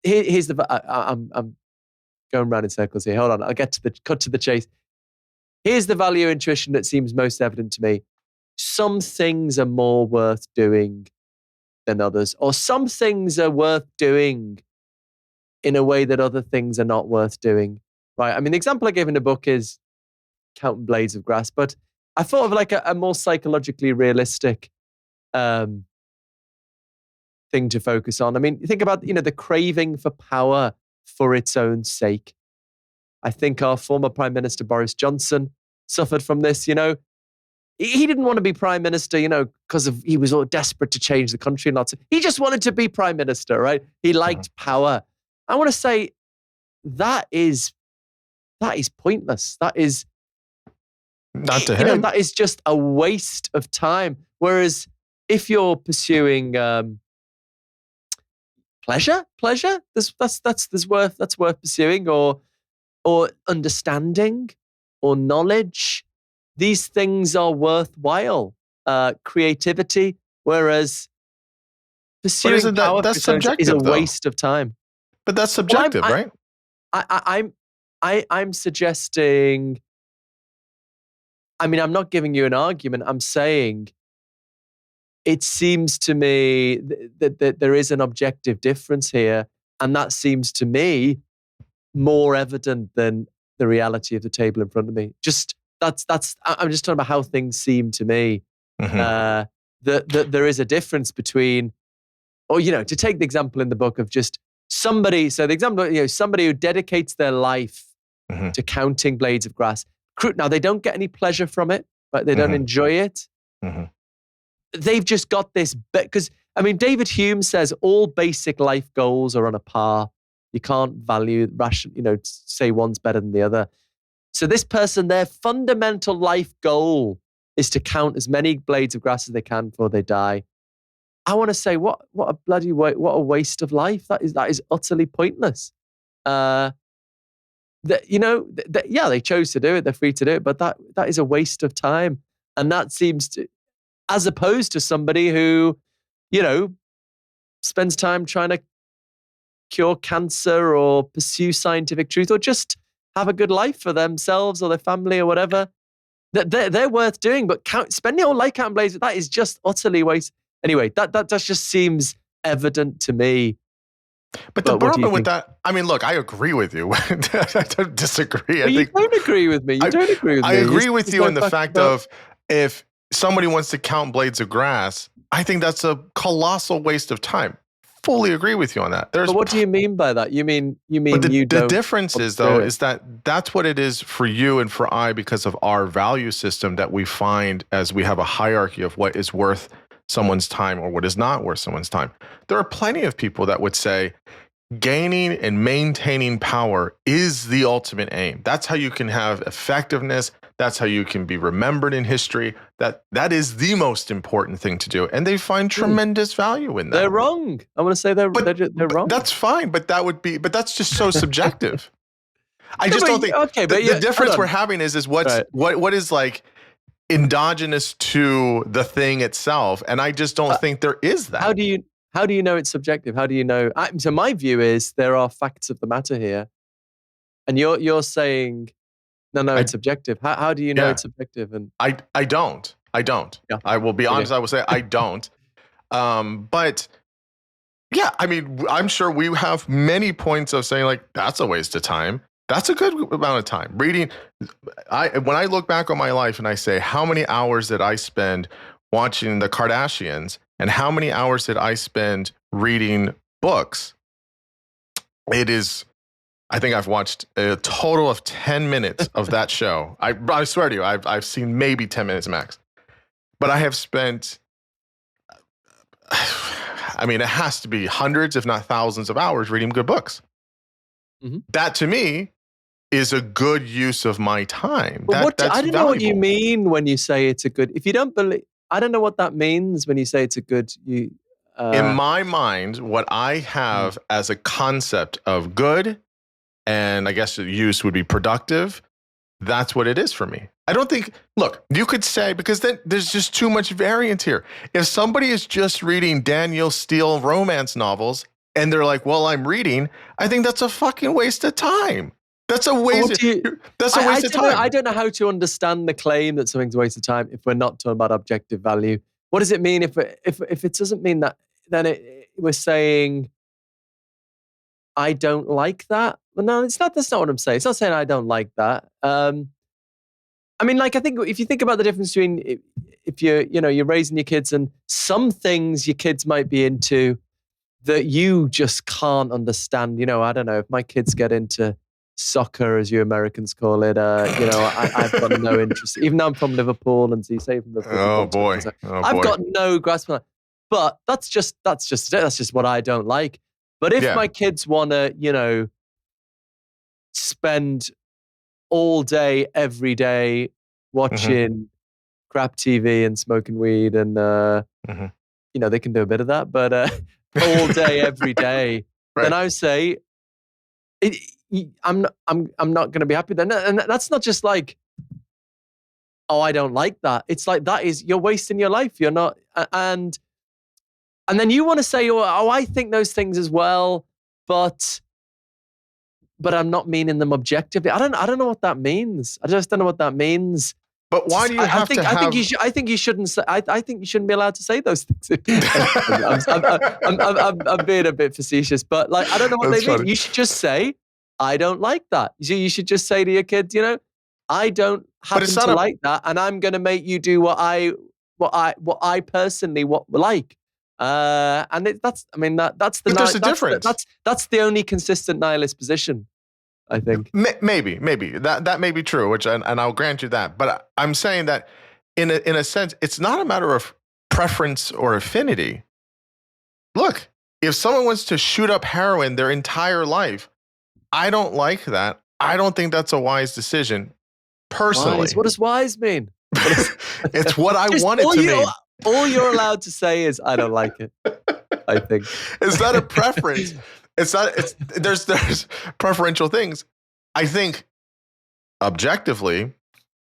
here's I'm going around in circles here. Hold on, I'll cut to the chase. Here's the value intuition that seems most evident to me. Some things are more worth doing than others, or some things are worth doing in a way that other things are not worth doing. Right? I mean, the example I gave in the book is counting blades of grass, but I thought of like a more psychologically realistic thing to focus on. I mean, think about, the craving for power for its own sake. I think our former Prime Minister Boris Johnson suffered from this. He didn't want to be prime minister, because he was all desperate to change the country and lots of. He just wanted to be prime minister, right? He liked power. I want to say that is pointless. That is not to him. That is just a waste of time. Whereas if you're pursuing pleasure, that's worth pursuing, or understanding, or knowledge. These things are worthwhile. Creativity, whereas pursuing power that's subjective, is a waste of time. But that's subjective, right? I'm suggesting. I mean, I'm not giving you an argument. I'm saying it seems to me that there is an objective difference here, and that seems to me more evident than the reality of the table in front of me. I'm just talking about how things seem to me. That there is a difference between, to take the example in the book of just somebody. So the example, somebody who dedicates their life to counting blades of grass. Now they don't get any pleasure from it, right? They don't enjoy it. They've just got this because David Hume says all basic life goals are on a par. You can't say one's better than the other. So this person, their fundamental life goal is to count as many blades of grass as they can before they die. I want to say, what a bloody what a waste of life. That is utterly pointless. They chose to do it. They're free to do it, but that is a waste of time. And that seems to, as opposed to somebody who, spends time trying to cure cancer or pursue scientific truth or just have a good life for themselves or their family or whatever. They're worth doing, but spending your whole life counting blades, that is just utterly waste. Anyway, that just seems evident to me. But the problem with that, look, I agree with you. I don't disagree. You don't agree with me. I agree with you in the fact of if somebody wants to count blades of grass, I think that's a colossal waste of time. Fully agree with you on that. But what do you mean by that? You mean the difference is though is that's what it is for you and for I because of our value system that we find as we have a hierarchy of what is worth someone's time or what is not worth someone's time. There are plenty of people that would say gaining and maintaining power is the ultimate aim. That's how you can have effectiveness. That's how you can be remembered in history. That is the most important thing to do. And they find tremendous value in that. They're wrong. I want to say they're wrong. That's fine, but that's just so subjective. I just don't think the difference we're having is what is like endogenous to the thing itself. And I just don't think there is that. How do you know it's subjective? How do you know? So my view is there are facts of the matter here. And you're saying, no, it's subjective. How do you know it's subjective? And I don't. Yeah. I will be honest. I will say I don't. But yeah, I'm sure we have many points of saying like, that's a waste of time. That's a good amount of time. Reading. When I look back on my life and I say, how many hours did I spend watching the Kardashians and how many hours did I spend reading books? It is, I think I've watched a total of 10 minutes of that show. I swear to you, I've seen maybe 10 minutes max. But I have spent, it has to be hundreds, if not thousands of hours reading good books. Mm-hmm. That to me is a good use of my time. That's I don't know what you mean when you say it's a good, if you don't believe, I don't know what that means when you say it's a good, in my mind, what I have as a concept of good, and I guess the use would be productive, that's what it is for me. I don't think, look, you could say, because then there's just too much variance here. If somebody is just reading Danielle Steele romance novels and they're like, well, I'm reading, I think that's a fucking waste of time. That's a waste of time. I don't know how to understand the claim that something's a waste of time if we're not talking about objective value. What does it mean if it doesn't mean that, then we're saying, I don't like that? Well, no, it's not. That's not what I'm saying. It's not saying I don't like that. I think if you think about the difference between if you're raising your kids and some things your kids might be into that you just can't understand. I don't know, if my kids get into soccer, as you Americans call it. I've got no interest. Even though I'm from Liverpool, and so you say from Liverpool, Oh boy. I've got no grasp on it. But that's just it. That's just what I don't like. But if my kids want to, spend all day, every day watching crap TV and smoking weed, and they can do a bit of that, but all day, every day, right. then I would say, I'm not going to be happy then. And that's not just like, oh, I don't like that. It's like, you're wasting your life. You're not, and then you want to say, oh, I think those things as well, but I'm not meaning them objectively. I don't know what that means. I just don't know what that means. But why do you have to have? I think you shouldn't say. I think you shouldn't be allowed to say those things. I'm being a bit facetious, but like I don't know what they mean. You should just say, I don't like that. You should just say to your kids, I don't happen to like that, and I'm going to make you do what I personally like. And that's the. But there's a difference. That's the only consistent nihilist position, I think. Maybe that may be true, which and I'll grant you that. But I'm saying that in a sense, it's not a matter of preference or affinity. Look, if someone wants to shoot up heroin their entire life, I don't like that. I don't think that's a wise decision, personally. Wise? What does wise mean? It's what I want it to mean. All you're allowed to say is, I don't like it, I think. It's not a preference. There's preferential things. I think objectively,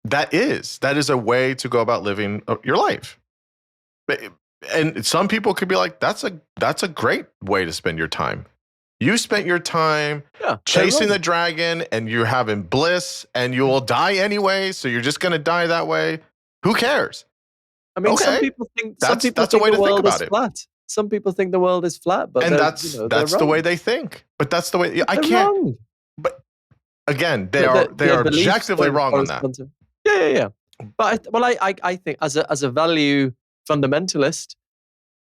that is a way to go about living your life. And some people could be like, that's a great way to spend your time. You spent your time chasing the dragon, and you're having bliss, and you will die anyway, so you're just going to die that way. Who cares? I mean, some people think that's a way to think about it. Flat. Some people think the world is flat, but that's the way they think. But that's the way I can't. Wrong. But again, they are objectively wrong on that. Yeah. But I think as a value fundamentalist,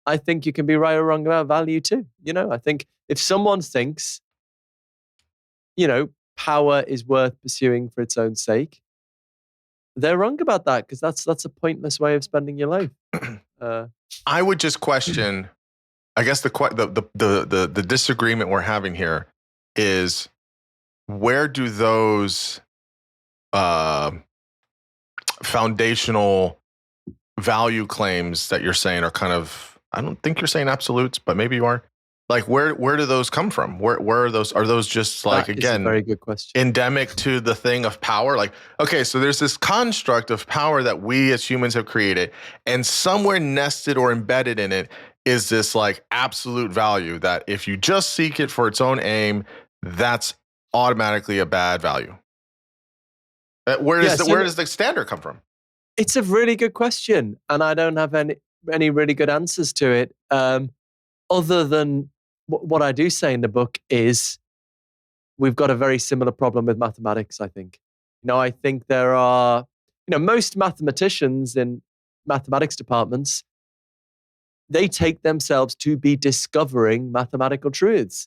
I think you can be right or wrong about value too. I think if someone thinks, power is worth pursuing for its own sake, they're wrong about that, because that's a pointless way of spending your life. I would just question. I guess the disagreement we're having here is, where do those foundational value claims that you're saying are kind of, I don't think you're saying absolutes, but maybe you are. Like, where do those come from? Where are those? Are those just like, again, a very good question, endemic to the thing of power? Like, okay, so there's this construct of power that we as humans have created, and somewhere nested or embedded in it is this like absolute value that if you just seek it for its own aim, that's automatically a bad value. Where does the standard come from? It's a really good question, and I don't have any really good answers to it. Other than what I do say in the book is, we've got a very similar problem with mathematics, I think. I think there are, most mathematicians in mathematics departments, they take themselves to be discovering mathematical truths.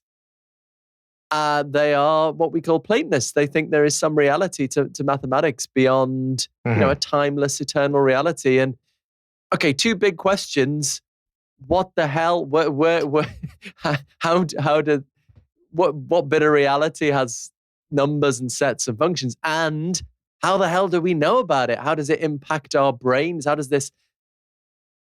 They are what we call Platonists. They think there is some reality to mathematics beyond, a timeless, eternal reality. And okay, two big questions. What the hell? Where what bit of reality has numbers and sets and functions? And how the hell do we know about it? How does it impact our brains? How does this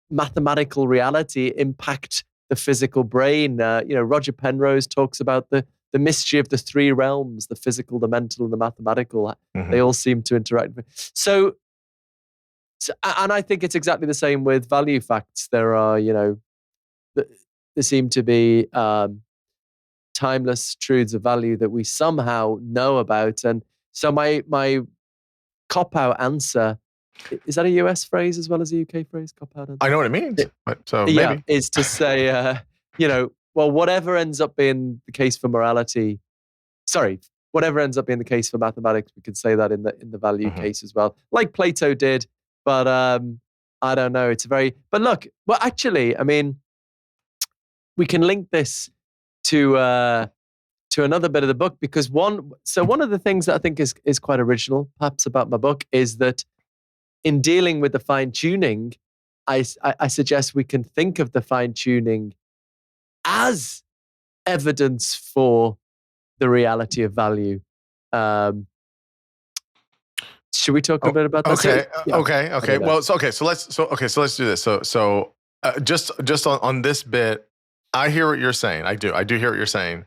mathematical reality impact the physical brain? Roger Penrose talks about the mystery of the three realms: the physical, the mental, and the mathematical. They all seem to interact. So, and I think it's exactly the same with value facts. There are, there seem to be timeless truths of value that we somehow know about. And so my cop-out answer, is that a US phrase as well as a UK phrase, cop-out answer? I know what it means. Maybe. Is to say, well, whatever ends up being the case for morality, whatever ends up being the case for mathematics, we could say that in the value case as well, like Plato did. But I don't know. But look, well, actually, I mean, we can link this to to another bit of the book, because one of the things that I think is quite original, perhaps, about my book is that in dealing with the fine tuning, I suggest we can think of the fine tuning as evidence for the reality of value. Should we talk a bit about that? Okay. Okay. Well, so let's do this. So just on this bit, I hear what you're saying. I do hear what you're saying.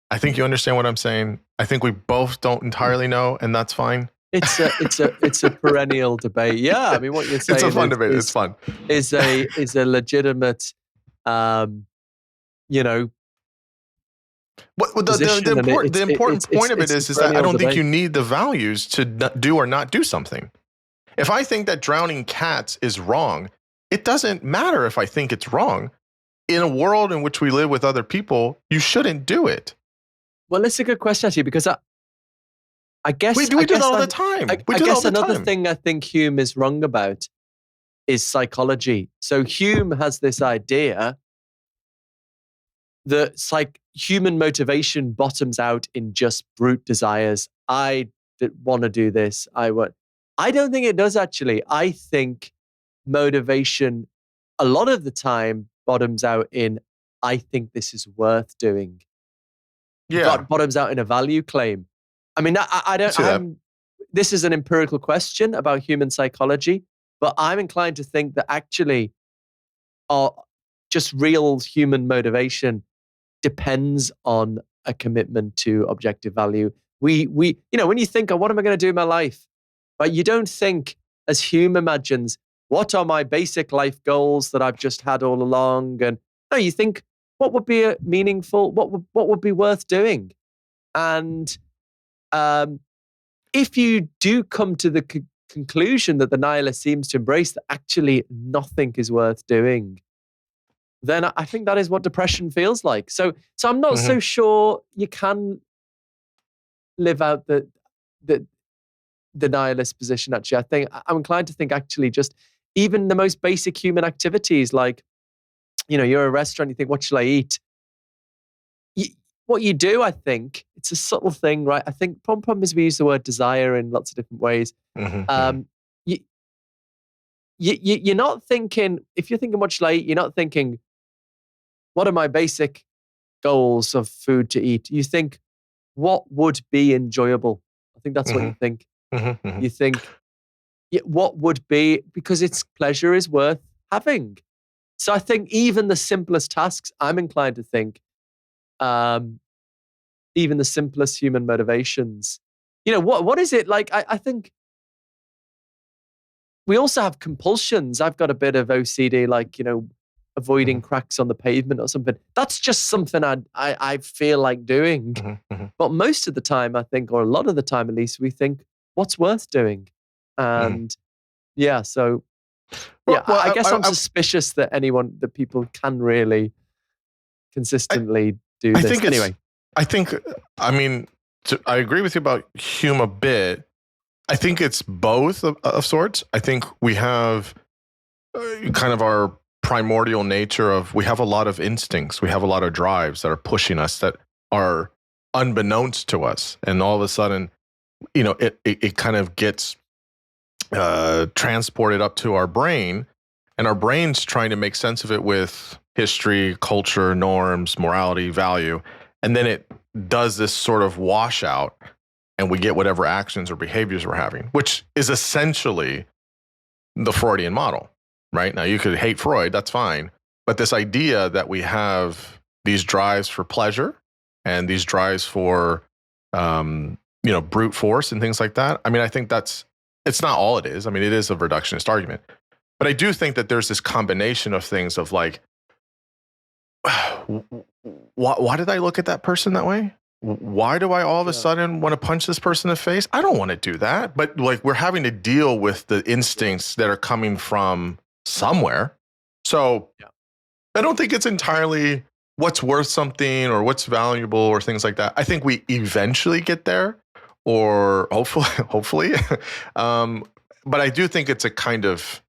I think you understand what I'm saying. I think we both don't entirely know, and that's fine. It's a perennial debate. Yeah, I mean, what you're saying it's a fun debate. It's fun. Is a legitimate, you know. The important point of it is that I don't think you need the values to do or not do something. If I think that drowning cats is wrong, it doesn't matter if I think it's wrong. In a world in which we live with other people, you shouldn't do it. Well, it's a good question, actually, because I guess we do it all the time. I guess another thing I think Hume is wrong about is psychology. So Hume has this idea that human motivation bottoms out in just brute desires. I want to do this. I don't think it does, actually. I think motivation a lot of the time bottoms out in, I think this is worth doing. Yeah. Bottoms out in a value claim. I mean, I don't. This is an empirical question about human psychology, but I'm inclined to think that actually, just real human motivation depends on a commitment to objective value. We when you think, what am I going to do in my life? Right? You don't think, as Hume imagines, what are my basic life goals that I've just had all along? And no, you think, what would be meaningful? What would be worth doing? And if you do come to the conclusion that the nihilist seems to embrace, that actually nothing is worth doing, then I think that is what depression feels like. So I'm not so sure you can live out the nihilist position. Actually, I think I'm inclined to think actually just even the most basic human activities, like, you're at a restaurant, you think, what shall I eat? What you do, I think, it's a subtle thing, right? I think problem is we use the word desire in lots of different ways. You're not thinking, if you're thinking what shall I eat, you're not thinking, what are my basic goals of food to eat? You think, what would be enjoyable? I think that's what you think. You think, what would be, because its pleasure is worth having. So I think even the simplest tasks, I'm inclined to think, even the simplest human motivations, what is it like? I think we also have compulsions. I've got a bit of OCD, like, avoiding cracks on the pavement or something. That's just something I feel like doing. But most of the time, I think, or a lot of the time at least, we think, what's worth doing? And so I guess I'm suspicious that people can really consistently do this. I agree with you about Hume a bit. I think it's both of sorts. I think we have kind of our primordial nature of, we have a lot of instincts. We have a lot of drives that are pushing us, that are unbeknownst to us. And all of a sudden, it kind of gets transported up to our brain, and our brain's trying to make sense of it with history, culture, norms, morality, value. And then it does this sort of washout, and we get whatever actions or behaviors we're having, which is essentially the Freudian model, right? Now, you could hate Freud, that's fine. But this idea that we have these drives for pleasure and these drives for, brute force and things like that. I mean, I think it's not all it is. I mean, it is a reductionist argument. But I do think that there's this combination of things of like, why did I look at that person that way? Why do I all of a sudden want to punch this person in the face? I don't want to do that. But like, we're having to deal with the instincts that are coming from somewhere. So I don't think it's entirely what's worth something or what's valuable or things like that. I think we eventually get there, or hopefully. But I do think it's a kind of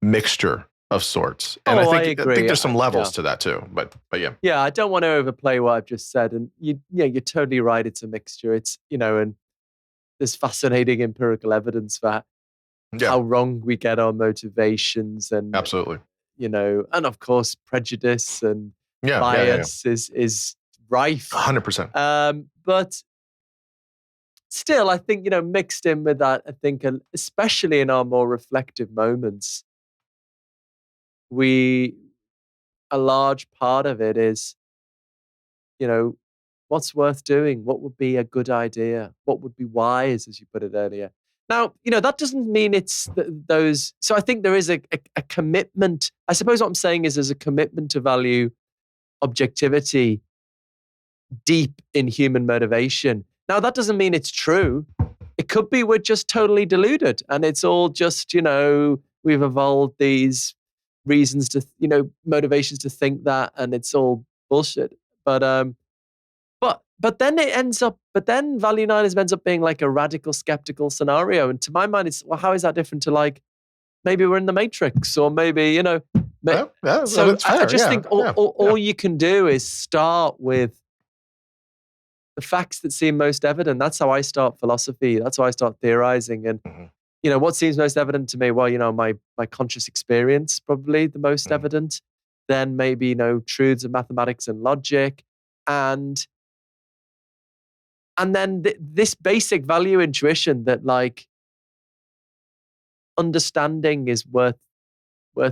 mixture of sorts. And Oh, I I agree. think there's some levels Yeah. to that too. But yeah. Yeah, I don't want to overplay what I've just said. And you're totally right. It's a mixture. It's, and there's fascinating empirical evidence for Yeah, how wrong we get our motivations and, absolutely. and of course, prejudice and Yeah. bias is rife. 100%. But still, I think, mixed in with that, I think, especially in our more reflective moments, a large part of it is, what's worth doing? What would be a good idea? What would be wise, as you put it earlier? Now, that doesn't mean it's those. So I think there is a commitment. I suppose what I'm saying is there's a commitment to value objectivity deep in human motivation. Now, that doesn't mean it's true. It could be we're just totally deluded and it's all just, we've evolved these reasons to, motivations to think that, and it's all bullshit. But then value nihilism ends up being like a radical skeptical scenario. And to my mind, it's, well, how is that different to like, maybe we're in the Matrix or maybe, so That's fair. I just think all you can do is start with the facts that seem most evident. That's how I start philosophy. That's how I start theorizing. And, what seems most evident to me? Well, my conscious experience, probably the most evident. Then maybe, truths of mathematics and logic. And then this basic value intuition that like understanding is worth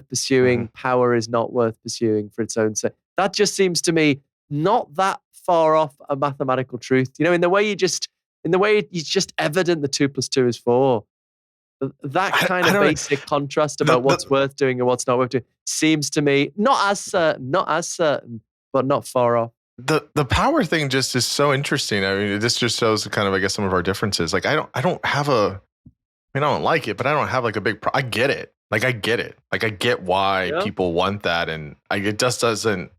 pursuing, power is not worth pursuing for its own sake. That just seems to me not that far off a mathematical truth. In the way it's just evident the 2 + 2 is 4. That kind of basic contrast about what's worth doing and what's not worth doing seems to me not as certain, but not far off. The power thing just is so interesting. I mean, this just shows kind of, I guess, some of our differences. Like, I don't have I don't like it, but I don't have like a big I get it. Like, I get it. Like, I get why people want that. And it just doesn't,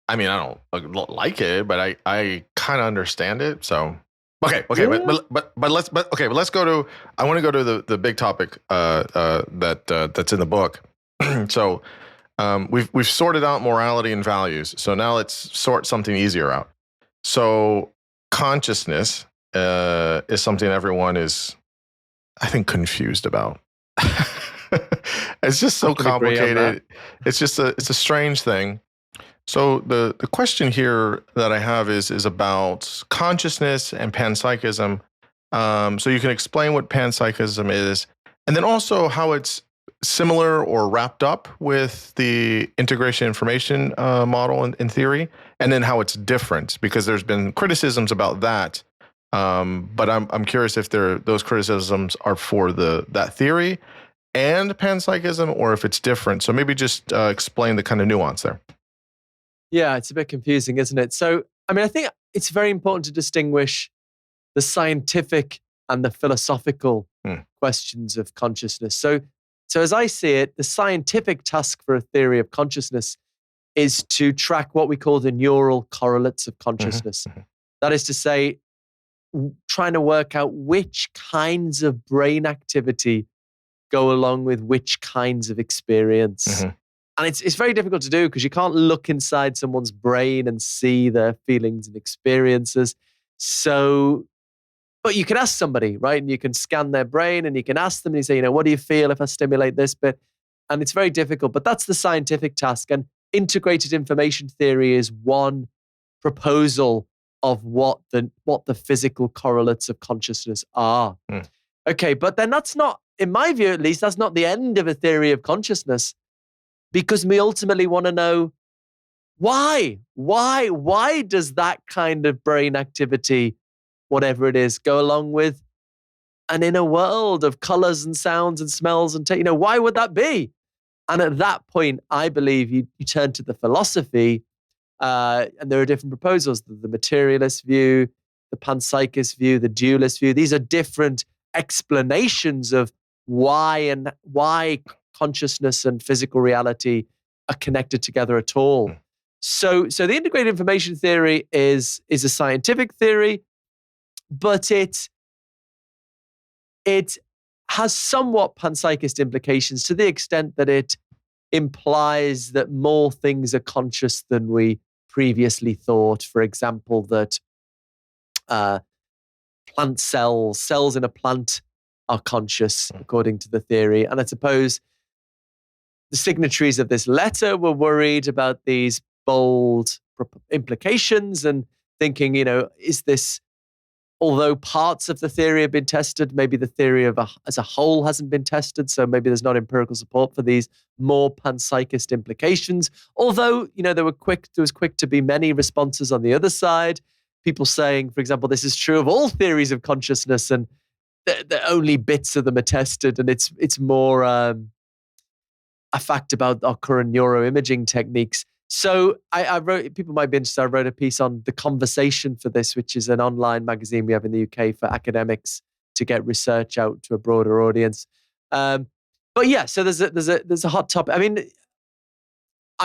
I mean, I don't like it, but I kind of understand it. So, okay. But let's go to, I want to go to the big topic, that's in the book. So, we've sorted out morality and values. So now let's sort something easier out. So consciousness is something everyone is, I think, confused about. It's just so complicated. It's a strange thing. So the question here that I have is about consciousness and panpsychism. So you can explain what panpsychism is, and then also how it's similar or wrapped up with the integration information model in theory, and then how it's different, because there's been criticisms about that. But I'm curious if those criticisms are for that theory and panpsychism, or if it's different. So maybe just explain the kind of nuance there. Yeah, it's a bit confusing, isn't it? So, I mean, I think it's very important to distinguish the scientific and the philosophical questions of consciousness. So as I see it, the scientific task for a theory of consciousness is to track what we call the neural correlates of consciousness. That is to say, trying to work out which kinds of brain activity go along with which kinds of experience. And it's very difficult to do because you can't look inside someone's brain and see their feelings and experiences. So, but you can ask somebody, right? And you can scan their brain and you can ask them and you say, what do you feel if I stimulate this bit? And it's very difficult, but that's the scientific task. And integrated information theory is one proposal of what the physical correlates of consciousness are. Okay, but then that's not, in my view at least, that's not the end of a theory of consciousness, because we ultimately want to know why. Why does that kind of brain activity, whatever it is, go along with an inner world of colors and sounds and smells and why would that be? And at that point, I believe you turn to the philosophy, and there are different proposals: the materialist view, the panpsychist view, the dualist view. These are different explanations of why consciousness and physical reality are connected together at all. So the integrated information theory is a scientific theory, but it has somewhat panpsychist implications to the extent that it implies that more things are conscious than we previously thought. For example, that plant cells in a plant are conscious, according to the theory. And I suppose the signatories of this letter were worried about these bold implications and thinking, is this, although parts of the theory have been tested, maybe the theory as a whole hasn't been tested. So maybe there's not empirical support for these more panpsychist implications. Although, there was quick to be many responses on the other side. People saying, for example, this is true of all theories of consciousness, and the only bits of them are tested, and it's more a fact about our current neuroimaging techniques. So I wrote, people might be interested, I wrote a piece on The Conversation for this, which is an online magazine we have in the UK for academics to get research out to a broader audience. But yeah, so there's a hot topic. I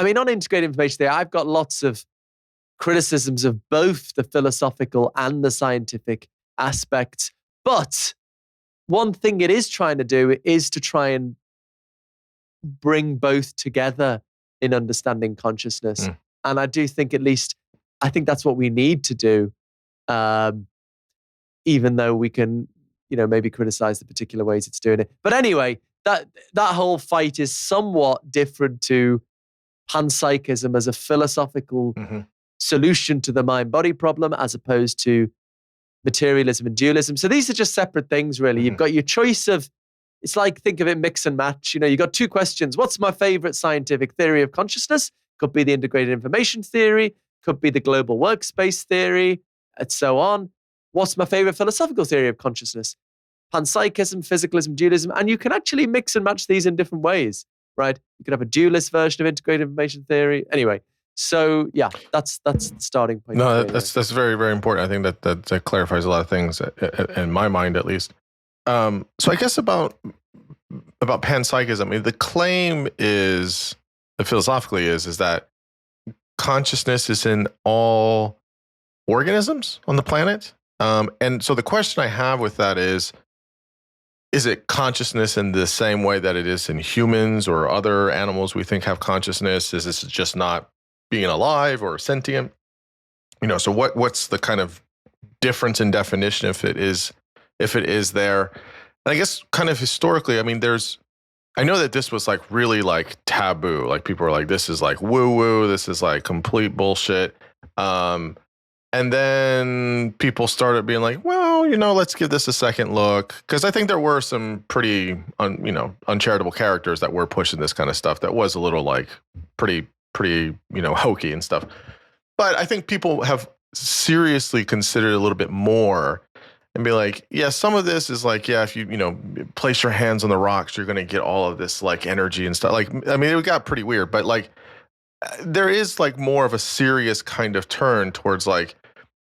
mean, on integrated information theory, I've got lots of criticisms of both the philosophical and the scientific aspects. But one thing it is trying to do is to try and bring both together in understanding consciousness. And I do think, at least, I think that's what we need to do, even though we can, maybe criticize the particular ways it's doing it. But anyway, that whole fight is somewhat different to panpsychism as a philosophical solution to the mind-body problem, as opposed to materialism and dualism. So these are just separate things, really. You've got your choice of, it's like, think of it mix and match. You got two questions. What's my favorite scientific theory of consciousness? Could be the integrated information theory, could be the global workspace theory, and so on. What's my favorite philosophical theory of consciousness? Panpsychism, physicalism, dualism. And you can actually mix and match these in different ways, right? You could have a dualist version of integrated information theory. Anyway, so yeah, that's the starting point. No, that's very, very important. I think that clarifies a lot of things in my mind, at least. So I guess about panpsychism, I mean, the claim is, philosophically is that consciousness is in all organisms on the planet. And so the question I have with that is it consciousness in the same way that it is in humans or other animals we think have consciousness? Is this just not being alive or sentient? So what's the kind of difference in definition if it is there? And I guess kind of historically, I mean, I know that this was like really like taboo. Like people are like, this is like woo woo. This is like complete bullshit. And then people started being like, well, let's give this a second look. Because I think there were some pretty, uncharitable characters that were pushing this kind of stuff that was a little like pretty, hokey and stuff. But I think people have seriously considered a little bit more and be like, yeah, some of this is like, yeah, if you, place your hands on the rocks, you're going to get all of this like energy and stuff. Like, I mean, it got pretty weird, but like, there is like more of a serious kind of turn towards like,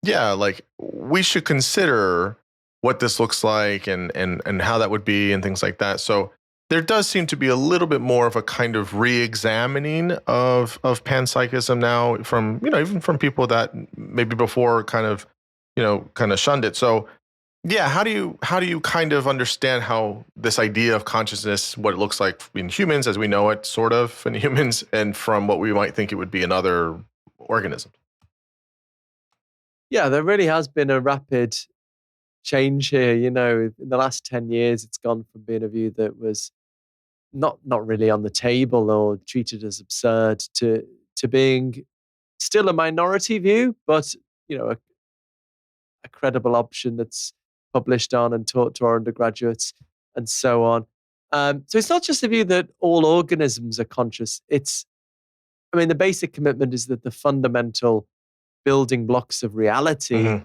yeah, like we should consider what this looks like and how that would be and things like that. So there does seem to be a little bit more of a kind of re-examining of panpsychism now from, even from people that maybe before kind of shunned it. So yeah, how do you kind of understand how this idea of consciousness, what it looks like in humans as we know it, sort of in humans, and from what we might think it would be in other organisms? Yeah, there really has been a rapid change here. In the last 10 years, it's gone from being a view that was not really on the table or treated as absurd to being still a minority view, but a credible option that's published on and taught to our undergraduates and so on. So it's not just a view that all organisms are conscious. The basic commitment is that the fundamental building blocks of reality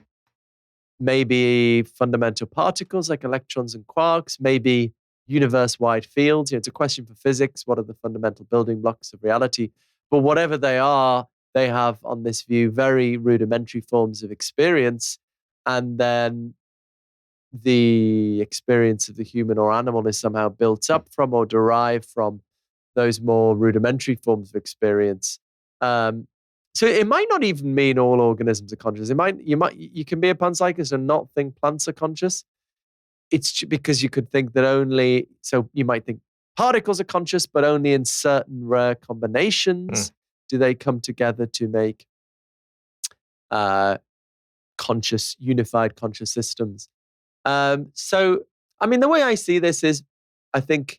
may be fundamental particles like electrons and quarks, maybe universe-wide fields. It's a question for physics. What are the fundamental building blocks of reality? But whatever they are, they have, on this view, very rudimentary forms of experience. And then the experience of the human or animal is somehow built up from or derived from those more rudimentary forms of experience. So it might not even mean all organisms are conscious. You can be a panpsychist and not think plants are conscious. It's because you could think that so you might think particles are conscious, but only in certain rare combinations do they come together to make conscious, unified conscious systems. So, I mean, the way I see this is, I think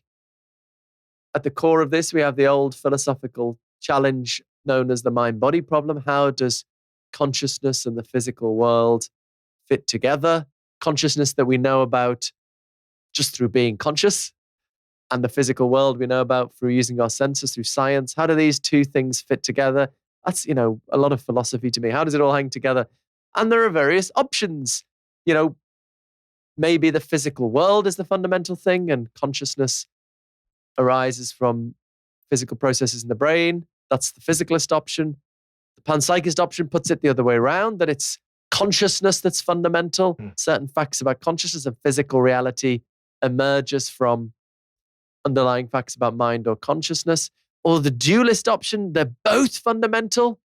at the core of this, we have the old philosophical challenge known as the mind-body problem. How does consciousness and the physical world fit together? Consciousness that we know about just through being conscious, and the physical world we know about through using our senses, through science. How do these two things fit together? That's, a lot of philosophy to me. How does it all hang together? And there are various options. Maybe the physical world is the fundamental thing, and consciousness arises from physical processes in the brain. That's the physicalist option. The panpsychist option puts it the other way around, that it's consciousness that's fundamental. Certain facts about consciousness and physical reality emerges from underlying facts about mind or consciousness. Or the dualist option, they're both fundamental.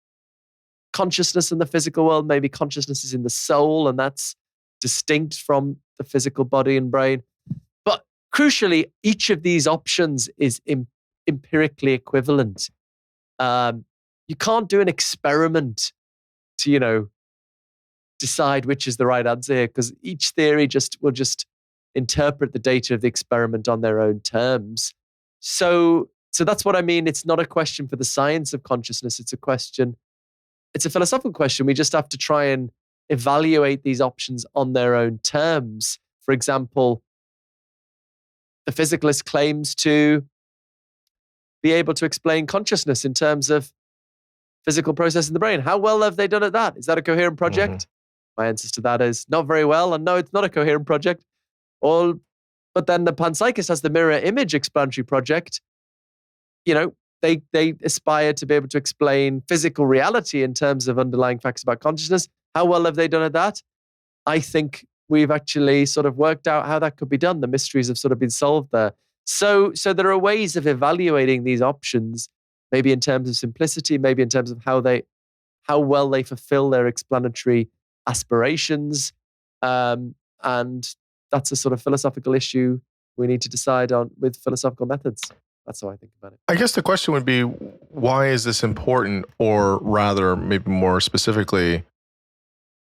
Consciousness and the physical world, maybe consciousness is in the soul, and that's distinct from the physical body and brain. But crucially, each of these options is empirically equivalent. You can't do an experiment to, decide which is the right answer here, because each theory will just interpret the data of the experiment on their own terms. So that's what I mean. It's not a question for the science of consciousness. It's a philosophical question. We just have to try and evaluate these options on their own terms. For example, the physicalist claims to be able to explain consciousness in terms of physical process in the brain. How well have they done at that? Is that a coherent project? My answer to that is not very well. And no, it's not a coherent project. But then the panpsychist has the mirror image explanatory project. They aspire to be able to explain physical reality in terms of underlying facts about consciousness. How well have they done at that? I think we've actually sort of worked out how that could be done. The mysteries have sort of been solved there. So there are ways of evaluating these options, maybe in terms of simplicity, maybe in terms of how well they fulfill their explanatory aspirations. And that's a sort of philosophical issue we need to decide on with philosophical methods. That's how I think about it. I guess the question would be, why is this important? Or rather, maybe more specifically,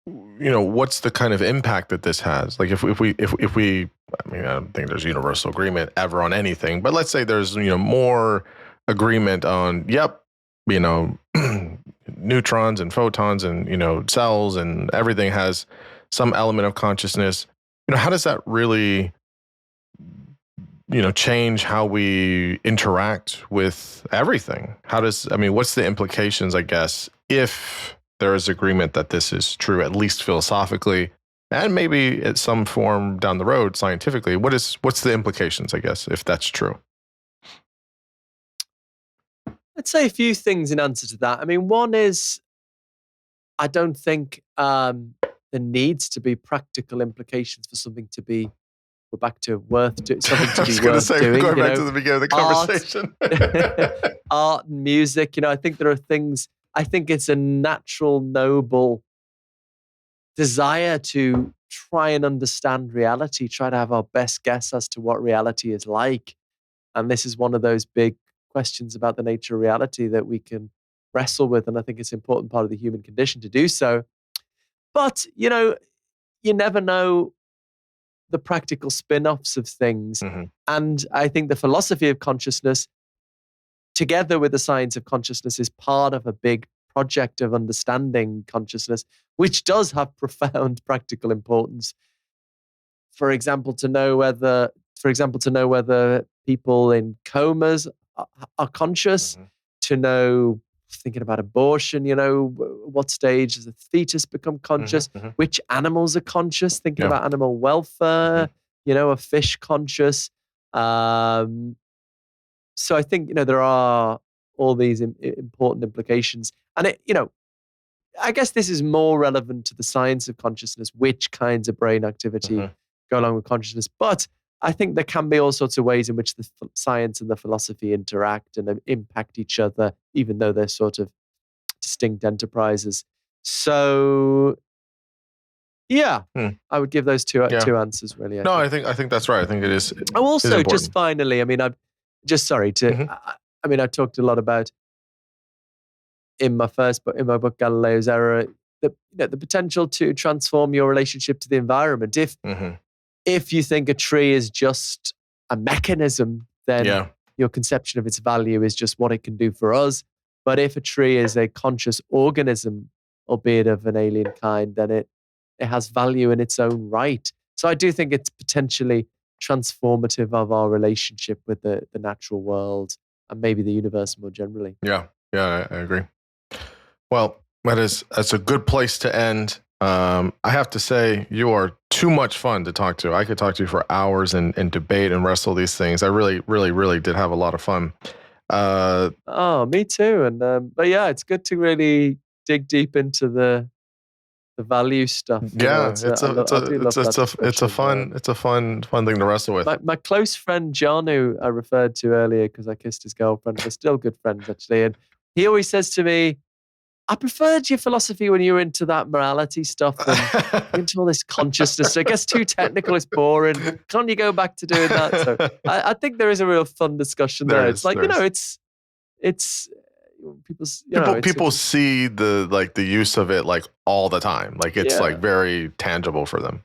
what's the kind of impact that this has? Like if we, I don't think there's universal agreement ever on anything, but let's say there's, more agreement on, neutrons and photons and, cells and everything has some element of consciousness. How does that really, change how we interact with everything? What's the implications, I guess, if there is agreement that this is true, at least philosophically, and maybe at some form down the road, scientifically? What's the implications, I guess, if that's true? I'd say a few things in answer to that. One is, I don't think there needs to be practical implications for something to be, we're back to something to be worth doing. Going back to the beginning of the conversation. Art and music, I think there are things, I think it's a natural, noble desire to try and understand reality, try to have our best guess as to what reality is like. And this is one of those big questions about the nature of reality that we can wrestle with. And I think it's an important part of the human condition to do so. But, you never know the practical spin-offs of things. And I think the philosophy of consciousness, together with the science of consciousness, is part of a big project of understanding consciousness, which does have profound practical importance. For example, to know whether people in comas are conscious, to know, thinking about abortion, what stage does a fetus become conscious, which animals are conscious, thinking about animal welfare, a fish conscious. So I think, there are all these important implications. And I guess this is more relevant to the science of consciousness, which kinds of brain activity go along with consciousness. But I think there can be all sorts of ways in which the science and the philosophy interact and impact each other, even though they're sort of distinct enterprises. So, I would give those two answers, really. I think that's right. I think it is. Also, important. just finally, just sorry to. Mhm. I mean, I talked a lot about in my book Galileo's Error, the potential to transform your relationship to the environment. Mhm. If you think a tree is just a mechanism, then Yeah. your conception of its value is just what it can do for us. But if a tree is a conscious organism, albeit of an alien kind, then it has value in its own right. So I do think it's potentially transformative of our relationship with the natural world and maybe the universe more generally. Yeah. Yeah, I agree. Well, that's a good place to end. I have to say, you are too much fun to talk to. I could talk to you for hours and debate and wrestle these things. I really, really, really did have a lot of fun. Oh, me too. And but yeah, it's good to really dig deep into the value stuff. Yeah, I do love that discussion. it's a fun thing to wrestle with. My close friend John, who I referred to earlier because I kissed his girlfriend, we're still good friends actually, and he always says to me, I preferred your philosophy when you were into that morality stuff than into all this consciousness. So it gets too technical, it's boring. Can't you go back to doing that? So I think there is a real fun discussion there. It's like, it's people's, people see the use of it like all the time. Like it's like very tangible for them.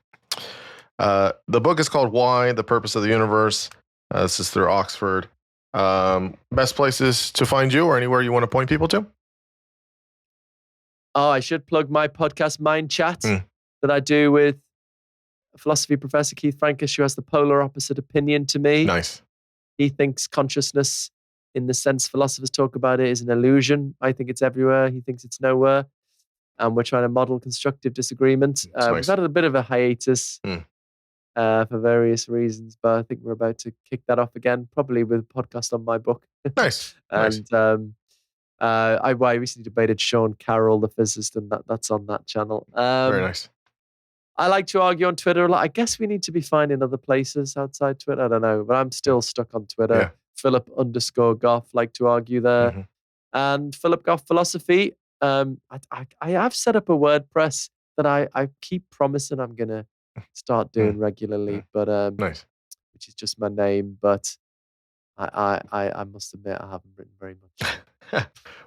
The book is called Why? The Purpose of the Universe. This is through Oxford. Best places to find you or anywhere you want to point people to? Oh, I should plug my podcast, Mind Chat, that I do with philosophy professor Keith Frankish, who has the polar opposite opinion to me. Nice. He thinks consciousness, in the sense philosophers talk about it, is an illusion. I think it's everywhere. He thinks it's nowhere. And we're trying to model constructive disagreement. Nice. We've had a bit of a hiatus for various reasons, but I think we're about to kick that off again, probably with a podcast on my book. Nice. And I recently debated Sean Carroll, the physicist, and that's on that channel. Very nice. I like to argue on Twitter a lot. I guess we need to be finding other places outside Twitter. I don't know, but I'm still stuck on Twitter. Yeah. Philip_Goff, like to argue there. Mm-hmm. And Philip Goff Philosophy. I have set up a WordPress that I keep promising I'm going to start doing regularly, but nice. Which is just my name. But I must admit I haven't written very much.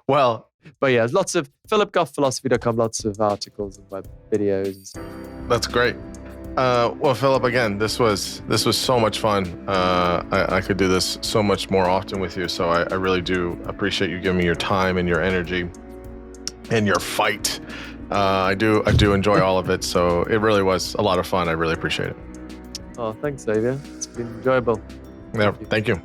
Well, but yeah, there's lots of philipgoffphilosophy.com, lots of articles and web videos and stuff. That's great. Well, Philip, again, this was so much fun. I could do this so much more often with you. So I really do appreciate you giving me your time and your energy and your fight. I do enjoy all of it. So it really was a lot of fun. I really appreciate it. Oh, thanks, Xavier. It's been enjoyable. Yeah, thank you.